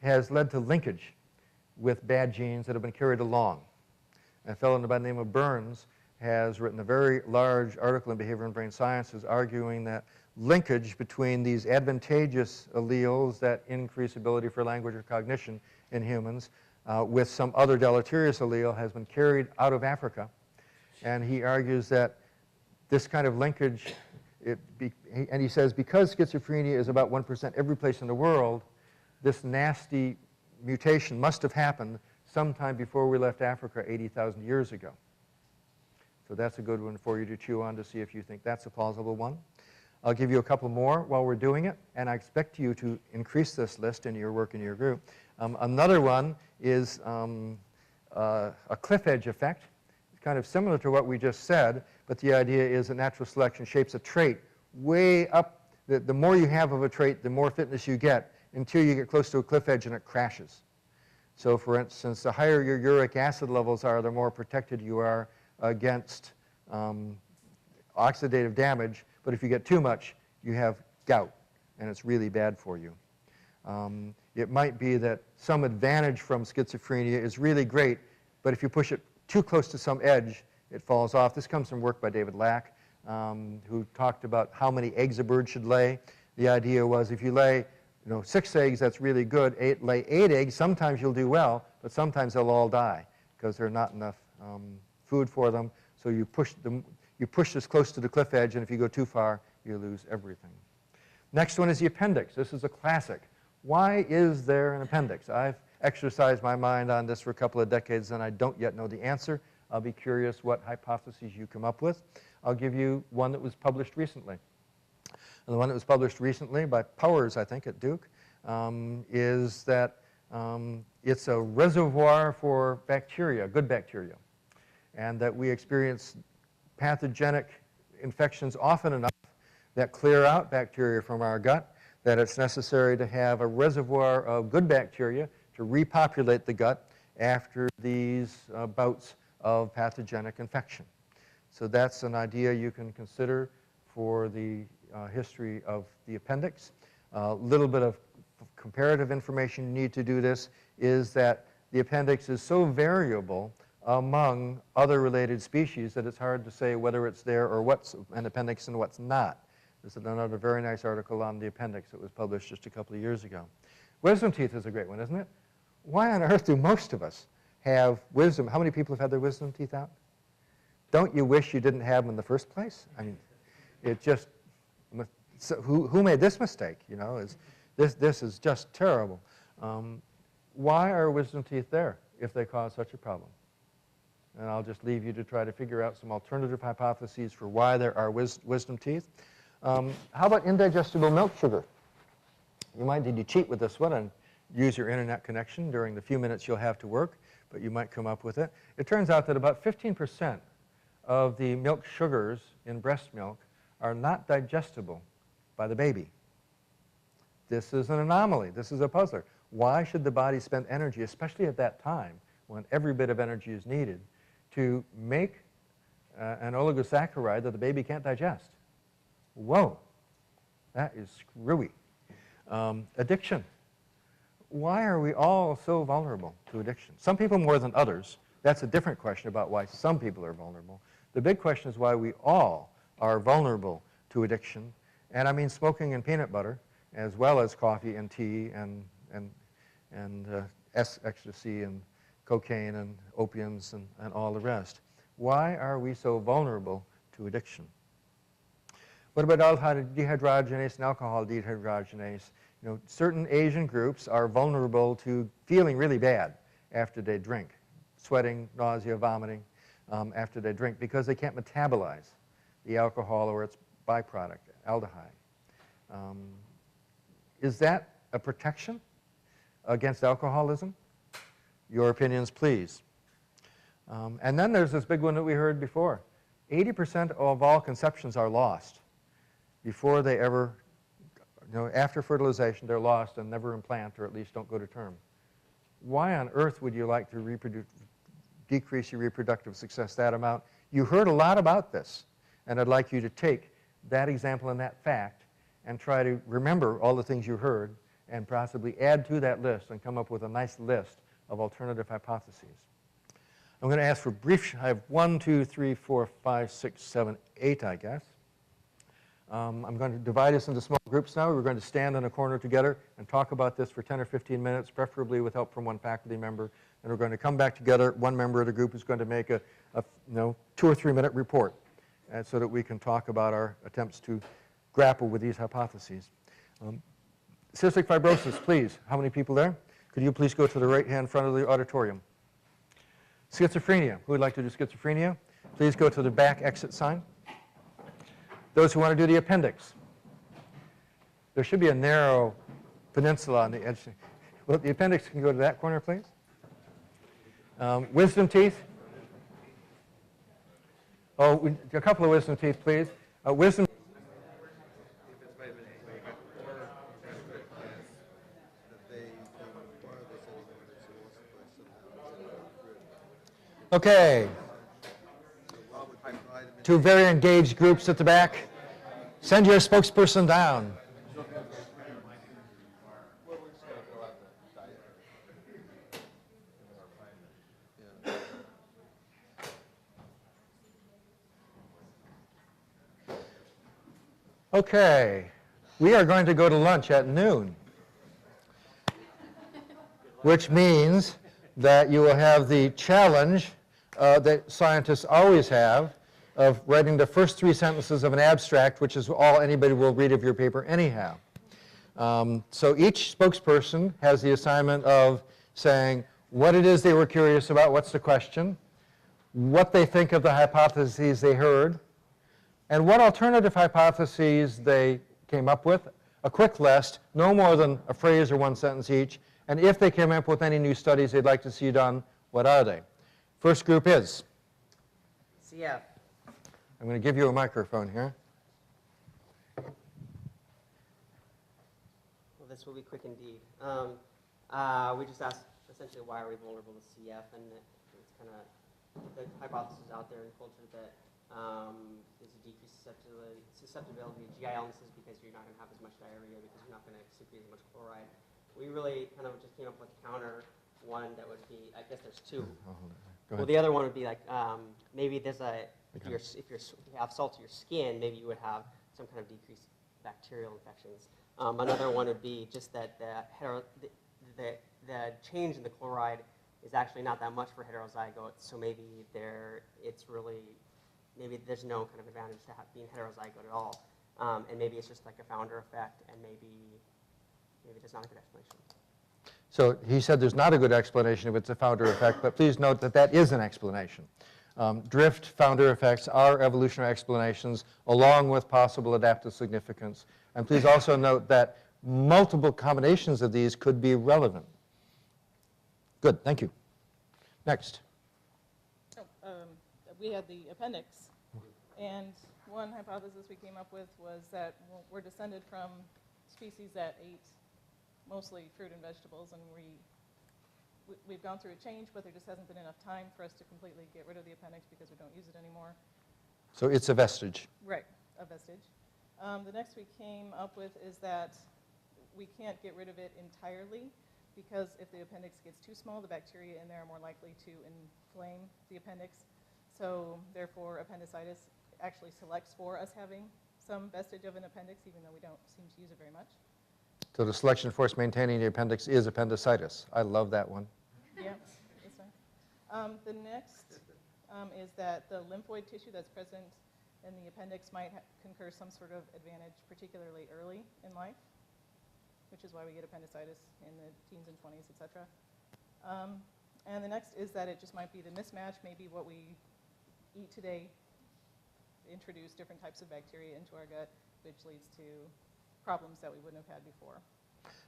has led to linkage with bad genes that have been carried along. A fellow by the name of Burns has written a very large article in Behavior and Brain Sciences arguing that linkage between these advantageous alleles that increase ability for language or cognition in humans with some other deleterious allele has been carried out of Africa. And he argues that this kind of linkage, and he says because schizophrenia is about 1% every place in the world, this nasty mutation must have happened sometime before we left Africa 80,000 years ago. So that's a good one for you to chew on to see if you think that's a plausible one. I'll give you a couple more while we're doing it, and I expect you to increase this list in your work in your group. Another one is a cliff edge effect. It's kind of similar to what we just said, but the idea is that natural selection shapes a trait way up. The more you have of a trait, the more fitness you get until you get close to a cliff edge and it crashes. So for instance, the higher your uric acid levels are, the more protected you are against oxidative damage, but if you get too much, you have gout, and it's really bad for you. It might be that some advantage from schizophrenia is really great, but if you push it too close to some edge, it falls off. This comes from work by David Lack, who talked about how many eggs a bird should lay. The idea was if you lay 6 eggs, that's really good. Lay 8 eggs, sometimes you'll do well, but sometimes they'll all die because there's not enough food for them. So you push this close to the cliff edge, and if you go too far, you lose everything. Next one is the appendix. This is a classic. Why is there an appendix? I've exercised my mind on this for a couple of decades, and I don't yet know the answer. I'll be curious what hypotheses you come up with. I'll give you one that was published recently. And the one that was published recently by Powers, I think, at Duke, is that it's a reservoir for bacteria, good bacteria, and that we experience pathogenic infections often enough that clear out bacteria from our gut, that it's necessary to have a reservoir of good bacteria to repopulate the gut after these bouts of pathogenic infection. So that's an idea you can consider for the history of the appendix. A little bit of comparative information you need to do this is that the appendix is so variable among other related species that it's hard to say whether it's there or what's an appendix and what's not. This is another very nice article on the appendix that was published just a couple of years ago. Wisdom teeth is a great one, isn't it? Why on earth do most of us have wisdom? How many people have had their wisdom teeth out? Don't you wish you didn't have them in the first place? I mean, it just, so who made this mistake? This is just terrible. Why are wisdom teeth there if they cause such a problem? And I'll just leave you to try to figure out some alternative hypotheses for why there are wisdom teeth. How about indigestible milk sugar? Did you cheat with this one and use your internet connection during the few minutes you'll have to work, but you might come up with it. It turns out that about 15% of the milk sugars in breast milk are not digestible by the baby. This is an anomaly. This is a puzzler. Why should the body spend energy, especially at that time when every bit of energy is needed, to make an oligosaccharide that the baby can't digest? Whoa, that is screwy. Addiction. Why are we all so vulnerable to addiction? Some people more than others. That's a different question about why some people are vulnerable. The big question is why we all are vulnerable to addiction. And I mean smoking and peanut butter, as well as coffee and tea and ecstasy and cocaine and opiums and all the rest. Why are we so vulnerable to addiction? What about aldehyde dehydrogenase and alcohol dehydrogenase? You know, certain Asian groups are vulnerable to feeling really bad after they drink, sweating, nausea, vomiting after they drink because they can't metabolize the alcohol or its byproduct, aldehyde. Is that a protection against alcoholism? Your opinions, please. And then there's this big one that we heard before. 80% of all conceptions are lost before they ever, after fertilization, they're lost and never implant, or at least don't go to term. Why on earth would you like to decrease your reproductive success that amount? You heard a lot about this, and I'd like you to take that example and that fact and try to remember all the things you heard and possibly add to that list and come up with a nice list of alternative hypotheses. I'm going to ask for brief, I have 1, 2, 3, 4, 5, 6, 7, 8, I guess. I'm going to divide us into small groups now. We're going to stand in a corner together and talk about this for 10 or 15 minutes, preferably with help from one faculty member. And we're going to come back together. One member of the group is going to make a 2 or 3 minute report so that we can talk about our attempts to grapple with these hypotheses. Cystic fibrosis, please. How many people there? Could you please go to the right-hand front of the auditorium? Schizophrenia. Who would like to do schizophrenia? Please go to the back exit sign. Those who want to do the appendix. There should be a narrow peninsula on the edge. Well, the appendix can go to that corner, please. Wisdom teeth. Oh, a couple of wisdom teeth, please. Wisdom. Okay. 2 very engaged groups at the back. Send your spokesperson down. Okay. We are going to go to lunch at noon, which means that you will have the challenge that scientists always have of writing the first 3 sentences of an abstract, which is all anybody will read of your paper anyhow. So each spokesperson has the assignment of saying what it is they were curious about, what's the question, what they think of the hypotheses they heard, and what alternative hypotheses they came up with, a quick list, no more than a phrase or 1 sentence each, and if they came up with any new studies they'd like to see done, what are they? First group is? CF. I'm going to give you a microphone here. Well, this will be quick indeed. We just asked essentially why are we vulnerable to CF, and it's kind of the hypothesis out there in culture that there's a decreased susceptibility to GI illnesses because you're not going to have as much diarrhea because you're not going to secrete as much chloride. We really kind of just came up with a counter one that would be, I guess there's 2. Well, the other one would be like maybe there's if you have saltier skin, maybe you would have some kind of decreased bacterial infections. Another one would be just that the change in the chloride is actually not that much for heterozygotes, so maybe maybe there's no kind of advantage to being heterozygote at all, and maybe it's just like a founder effect, and maybe there's not a good explanation. So he said there's not a good explanation if it's a founder effect, but please note that that is an explanation. Drift founder effects are evolutionary explanations along with possible adaptive significance. And please also note that multiple combinations of these could be relevant. Good, thank you. Next. We had the appendix, and one hypothesis we came up with was that we're descended from species that ate mostly fruit and vegetables, and we've gone through a change, but there just hasn't been enough time for us to completely get rid of the appendix because we don't use it anymore. So it's a vestige. Right, a vestige. The next we came up with is that we can't get rid of it entirely because if the appendix gets too small, the bacteria in there are more likely to inflame the appendix. So therefore, appendicitis actually selects for us having some vestige of an appendix, even though we don't seem to use it very much. So the selection force maintaining the appendix is appendicitis. I love that one. Yeah, that's fine. The next is that the lymphoid tissue that's present in the appendix might confer some sort of advantage, particularly early in life, which is why we get appendicitis in the teens and 20s, et cetera. And the next is that it just might be the mismatch, maybe what we eat today introduce different types of bacteria into our gut, which leads to problems that we wouldn't have had before.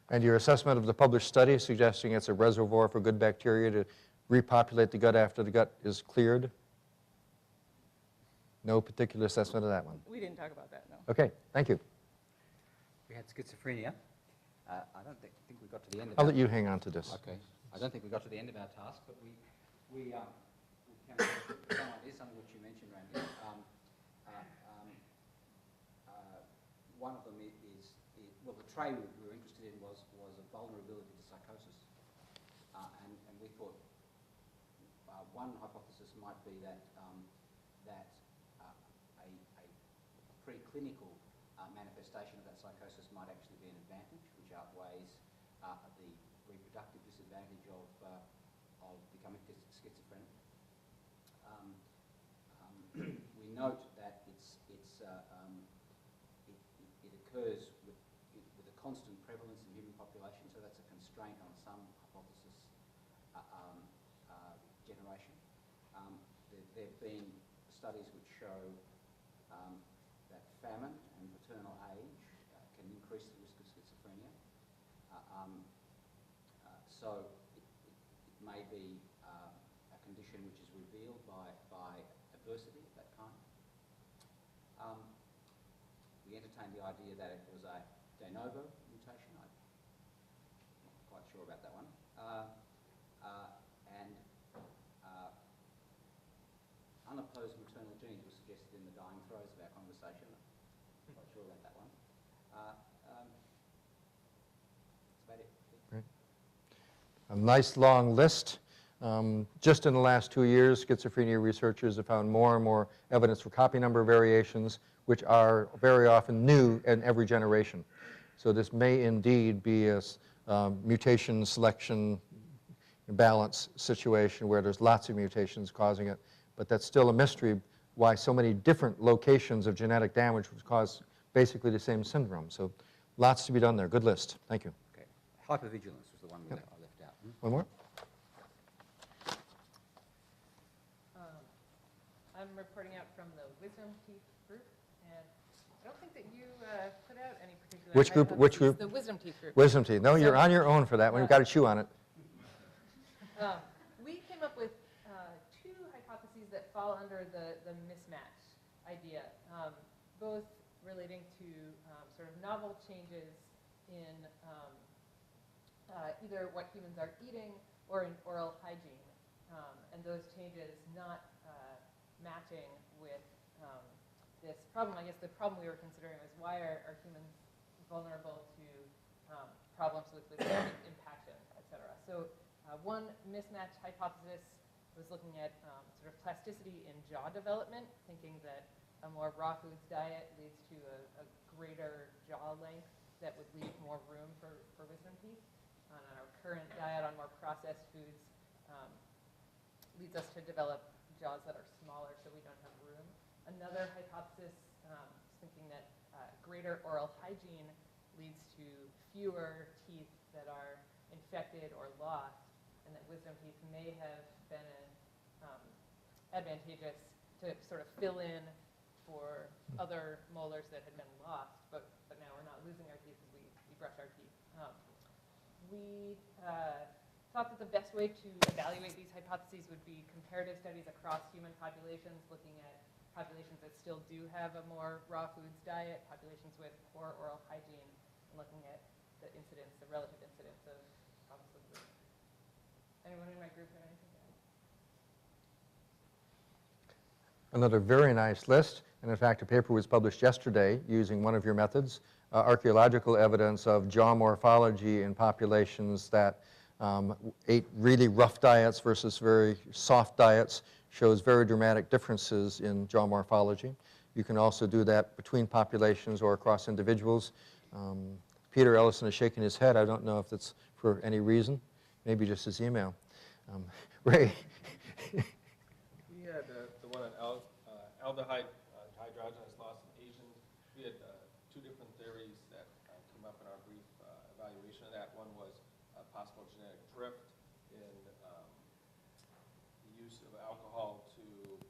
And your assessment of the published study suggesting it's a reservoir for good bacteria to repopulate the gut after the gut is cleared? No particular assessment of that one. We didn't talk about that, no. Okay, thank you. We had schizophrenia. I don't think we got to the end of I'll let you hang on to this. Okay. I don't think we got to the end of our task, but we came up with some ideas, some of which you mentioned, Randy. One of them is well, the trait we were interested in was a vulnerability to psychosis. And we thought one hypothesis might be that a preclinical manifestation of that psychosis might actually be an advantage, which outweighs the reproductive disadvantage of becoming schizophrenic. We note that it occurs with a constant prevalence in human population, so that's a constraint on some hypothesis generation. There have been studies which show that famine and maternal age can increase the risk of schizophrenia. So it may be a condition which is revealed by adversity of that kind. We entertained the idea that it was a de novo mutation. I'm not quite sure about that one. And unopposed maternal genes were suggested in the dying throes of our conversation. I'm not quite sure about that one. That's about it. Great. A nice long list. Just in the last 2 years, schizophrenia researchers have found more and more evidence for copy number variations, which are very often new in every generation. So this may indeed be a mutation selection balance situation where there's lots of mutations causing it, but that's still a mystery why so many different locations of genetic damage would cause basically the same syndrome. So lots to be done there. Good list. Thank you. Okay. Hypervigilance was the one I left out. One more? I'm reporting out from the Wisdom Teeth group, and I don't think that you put out any particular Which group? Which hypotheses. group? The Wisdom Teeth group. Wisdom Teeth. No, you're on your own for that one. You've got to chew on it. We came up with two hypotheses that fall under the mismatch idea, both relating to sort of novel changes in either what humans are eating or in oral hygiene, and those changes not matching with this problem. I guess the problem we were considering was why are humans vulnerable to problems with impaction, et cetera. So one mismatch hypothesis was looking at sort of plasticity in jaw development, thinking that a more raw foods diet leads to a greater jaw length that would leave more room for wisdom teeth. And our current diet on more processed foods leads us to develop jaws that are smaller so we don't have room. Another hypothesis is thinking that greater oral hygiene leads to fewer teeth that are infected or lost, and that wisdom teeth may have been advantageous to sort of fill in for other molars that had been lost, but now we're not losing our teeth as we brush our teeth. We thought that the best way to evaluate these hypotheses would be comparative studies across human populations, looking at populations that still do have a more raw foods diet, populations with poor oral hygiene, and looking at the incidence, the relative incidence of problems with movement. Anyone in my group have anything to add? Another very nice list, and in fact a paper was published yesterday using one of your methods, archaeological evidence of jaw morphology in populations that ate really rough diets versus very soft diets, shows very dramatic differences in jaw morphology. You can also do that between populations or across individuals. Peter Ellison is shaking his head. I don't know if that's for any reason, maybe just his email. Ray. We had the one on aldehyde dehydrogenase loss in Asians. We had two different theories that came up in our brief evaluation of that. One was possible genetic drift in the use of alcohol to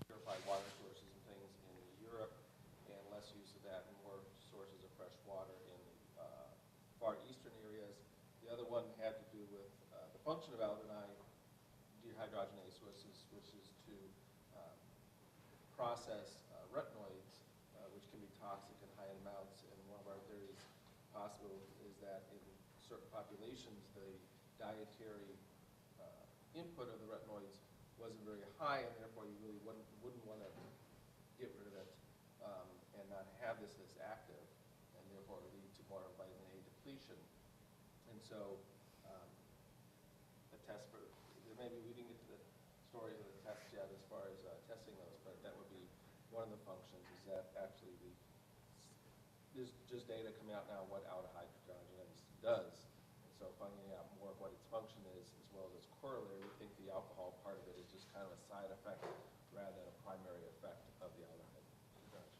purify water sources and things in Europe, and less use of that and more sources of fresh water in the far eastern areas. The other one had to do with the function of aldehyde dehydrogenase, which is to process retinoids, which can be toxic in high amounts. And one of our theories possible is that in certain populations, the dietary input of the retinoids wasn't very high, and therefore you really wouldn't want to get rid of it and not have this as active, and therefore lead to more vitamin A depletion. And so the test for, maybe we didn't get to the story of the test yet as far as testing those, but that would be one of the functions, is that actually there's just data coming out now what aldehyde dehydrogenase does. And so finding out more of what its function is as well as its corollary, we think the alcohol part of it is just kind of a side effect rather than a primary effect of the aldehyde dehydrogenase.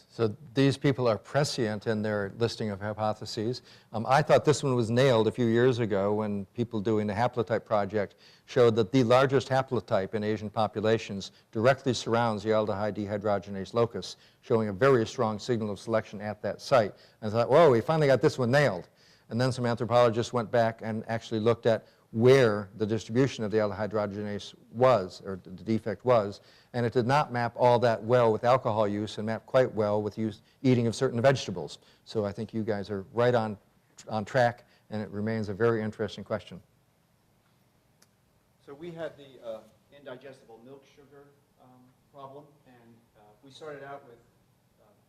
So these people are prescient in their listing of hypotheses. I thought this one was nailed a few years ago when people doing the haplotype project showed that the largest haplotype in Asian populations directly surrounds the aldehyde dehydrogenase locus, showing a very strong signal of selection at that site. And I thought, whoa, we finally got this one nailed. And then some anthropologists went back and actually looked at where the distribution of the aldehyde dehydrogenase was, or the defect was, and it did not map all that well with alcohol use and mapped quite well with eating of certain vegetables. So I think you guys are right on track, and it remains a very interesting question. So we had the indigestible milk sugar problem, and we started out with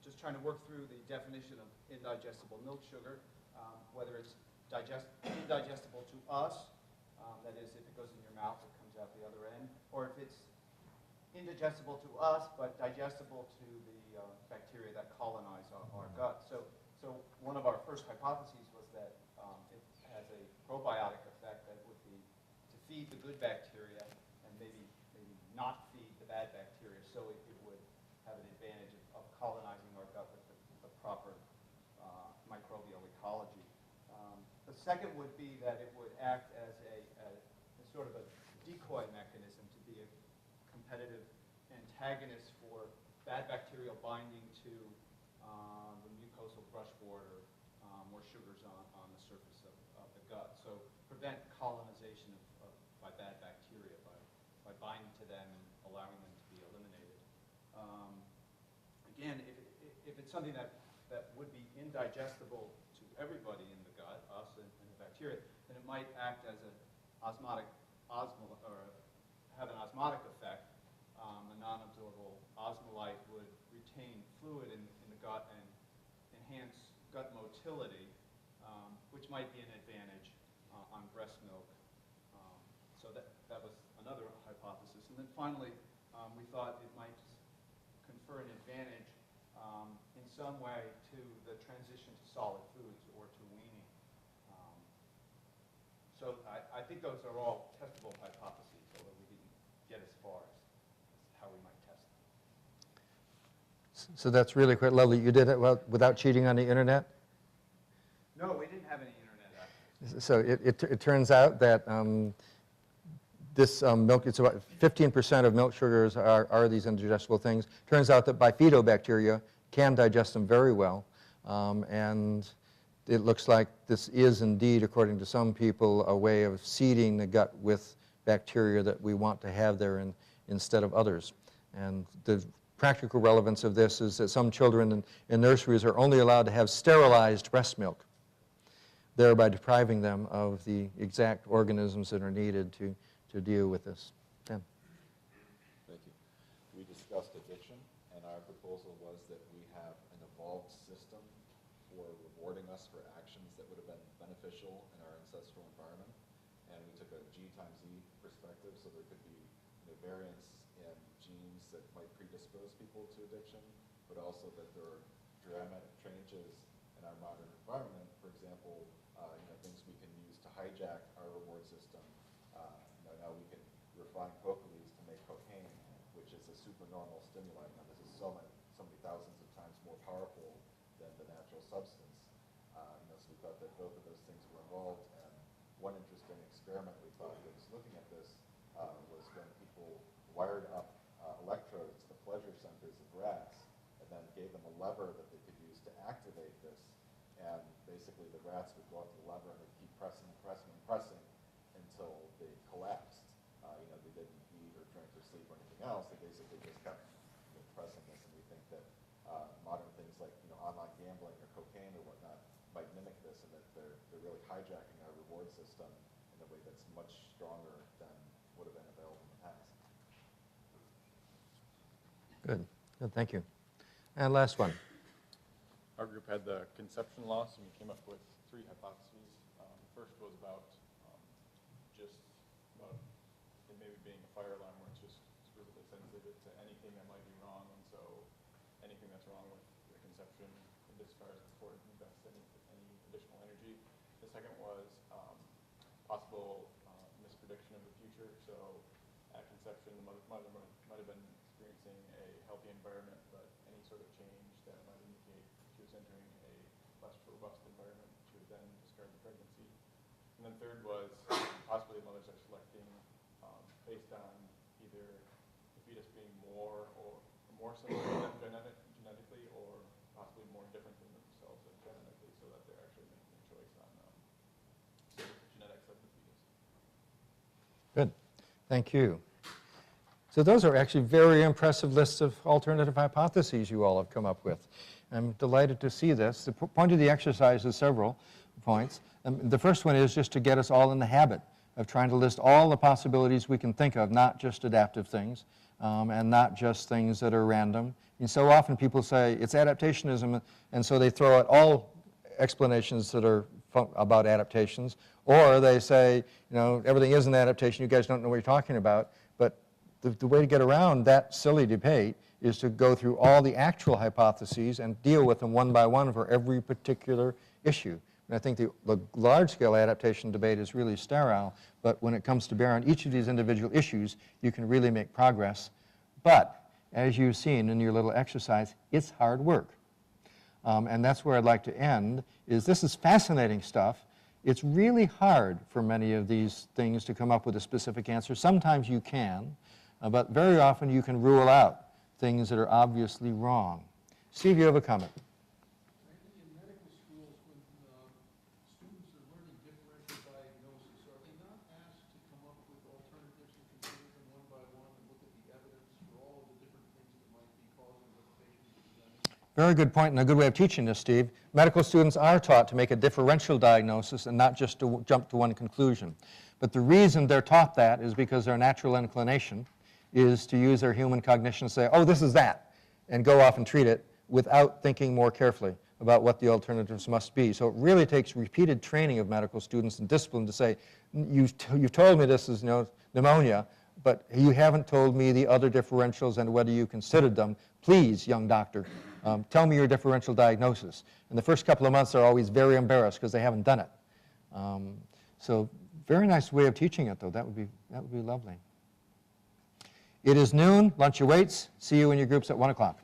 just trying to work through the definition of indigestible milk sugar, whether it's indigestible to us, that is, if it goes in your mouth, it comes out the other end, or if it's indigestible to us, but digestible to the bacteria that colonize our gut. So one of our first hypotheses was that it has a probiotic effect that would be to feed the good bacteria and maybe not feed the bad bacteria, so it would have an advantage of colonizing our gut with the proper microbial ecology. The second would be that it would act as a sort of a decoy mechanism to be a competitive antagonist for bad bacterial binding to the mucosal brushboard or sugars on the surface of the gut. So prevent colonization by bad bacteria by binding to them and allowing them to be eliminated. Again, if it's something that would be indigestible to everybody in the gut, us and the bacteria, then it might act as an have an osmotic effect. A non-absorbable osmolyte would retain fluid in the gut and enhance gut motility, which might be an advantage on breast milk. So that was another hypothesis. And then finally, we thought it might confer an advantage in some way to the transition to solid foods or to weaning. So I think those are all testable hypotheses, although we didn't get as far as how we might test them. So that's really quite lovely. You did it well without cheating on the internet? No, we didn't have any internet access. So it turns out that this milk, it's about 15% of milk sugars are these indigestible things. Turns out that bifidobacteria can digest them very well. And it looks like this is indeed, according to some people, a way of seeding the gut with bacteria that we want to have there instead of others. And the practical relevance of this is that some children in nurseries are only allowed to have sterilized breast milk. thereby depriving them of the exact organisms that are needed to deal with this. Tim. Thank you. We discussed addiction, and our proposal was that we have an evolved system for rewarding us for actions that would have been beneficial in our ancestral environment. And we took a G times E perspective, so there could be variants in genes that might predispose people to addiction, but also that there are dramatic changes in our modern environment. For example, things we can use to hijack our reward system. Now we can refine coca leaves to make cocaine, which is a supernormal stimulant. Now this is so many thousands of times more powerful than the natural substance. So we thought that both of those things were involved. And one interesting experiment we thought that was looking at this was when people wired up electrodes to the pleasure centers of rats and then gave them a lever that they could use to activate this. And basically the rats would go up to the lever and they'd keep pressing and pressing and pressing until they collapsed. They didn't eat or drink or sleep or anything else. They basically just kept pressing this. And we think that modern things like online gambling or cocaine or whatnot might mimic this, and that they're really hijacking our reward system in a way that's much stronger than would have been available in the past. Good. Good. Thank you. And last one. Our group had the conception loss, and we came up with 3 hypotheses. The first was about it maybe being a fire alarm, where it's just really sensitive to anything that might be wrong, and so anything that's wrong with the conception it discards before it invests any additional energy. The second was possible misprediction of the future. So at conception, the mother might have been experiencing a healthy environment, but any sort of change that might indicate she was entering a less robust environment, she would then discard the pregnancy. And then third was possibly mothers are selecting based on either the fetus being more similar to them genetically, or possibly more different than themselves genetically, so that they're actually making a choice on genetics of the fetus. Good. Thank you. So those are actually very impressive lists of alternative hypotheses you all have come up with. I'm delighted to see this. The point of the exercise is several points. The first one is just to get us all in the habit of trying to list all the possibilities we can think of, not just adaptive things, and not just things that are random. And so often people say it's adaptationism, and so they throw out all explanations that are about adaptations, or they say, everything is an adaptation, you guys don't know what you're talking about. But the way to get around that silly debate is to go through all the actual hypotheses and deal with them one by one for every particular issue. And I think the large-scale adaptation debate is really sterile, but when it comes to bear on each of these individual issues, you can really make progress. But as you've seen in your little exercise, it's hard work. And that's where I'd like to end, is this is fascinating stuff. It's really hard for many of these things to come up with a specific answer. Sometimes you can, but very often you can rule out things that are obviously wrong. Steve, you have a comment. Very good point and a good way of teaching this, Steve. Medical students are taught to make a differential diagnosis and not just to jump to one conclusion. But the reason they're taught that is because their natural inclination is to use their human cognition and say, oh, this is that, and go off and treat it without thinking more carefully about what the alternatives must be. So it really takes repeated training of medical students and discipline to say, you've told me this is pneumonia, but you haven't told me the other differentials and whether you considered them. Please, young doctor, tell me your differential diagnosis. And the first couple of months they're always very embarrassed because they haven't done it. So very nice way of teaching it, though. That would be lovely. It is noon. Lunch awaits. See you in your groups at 1 o'clock.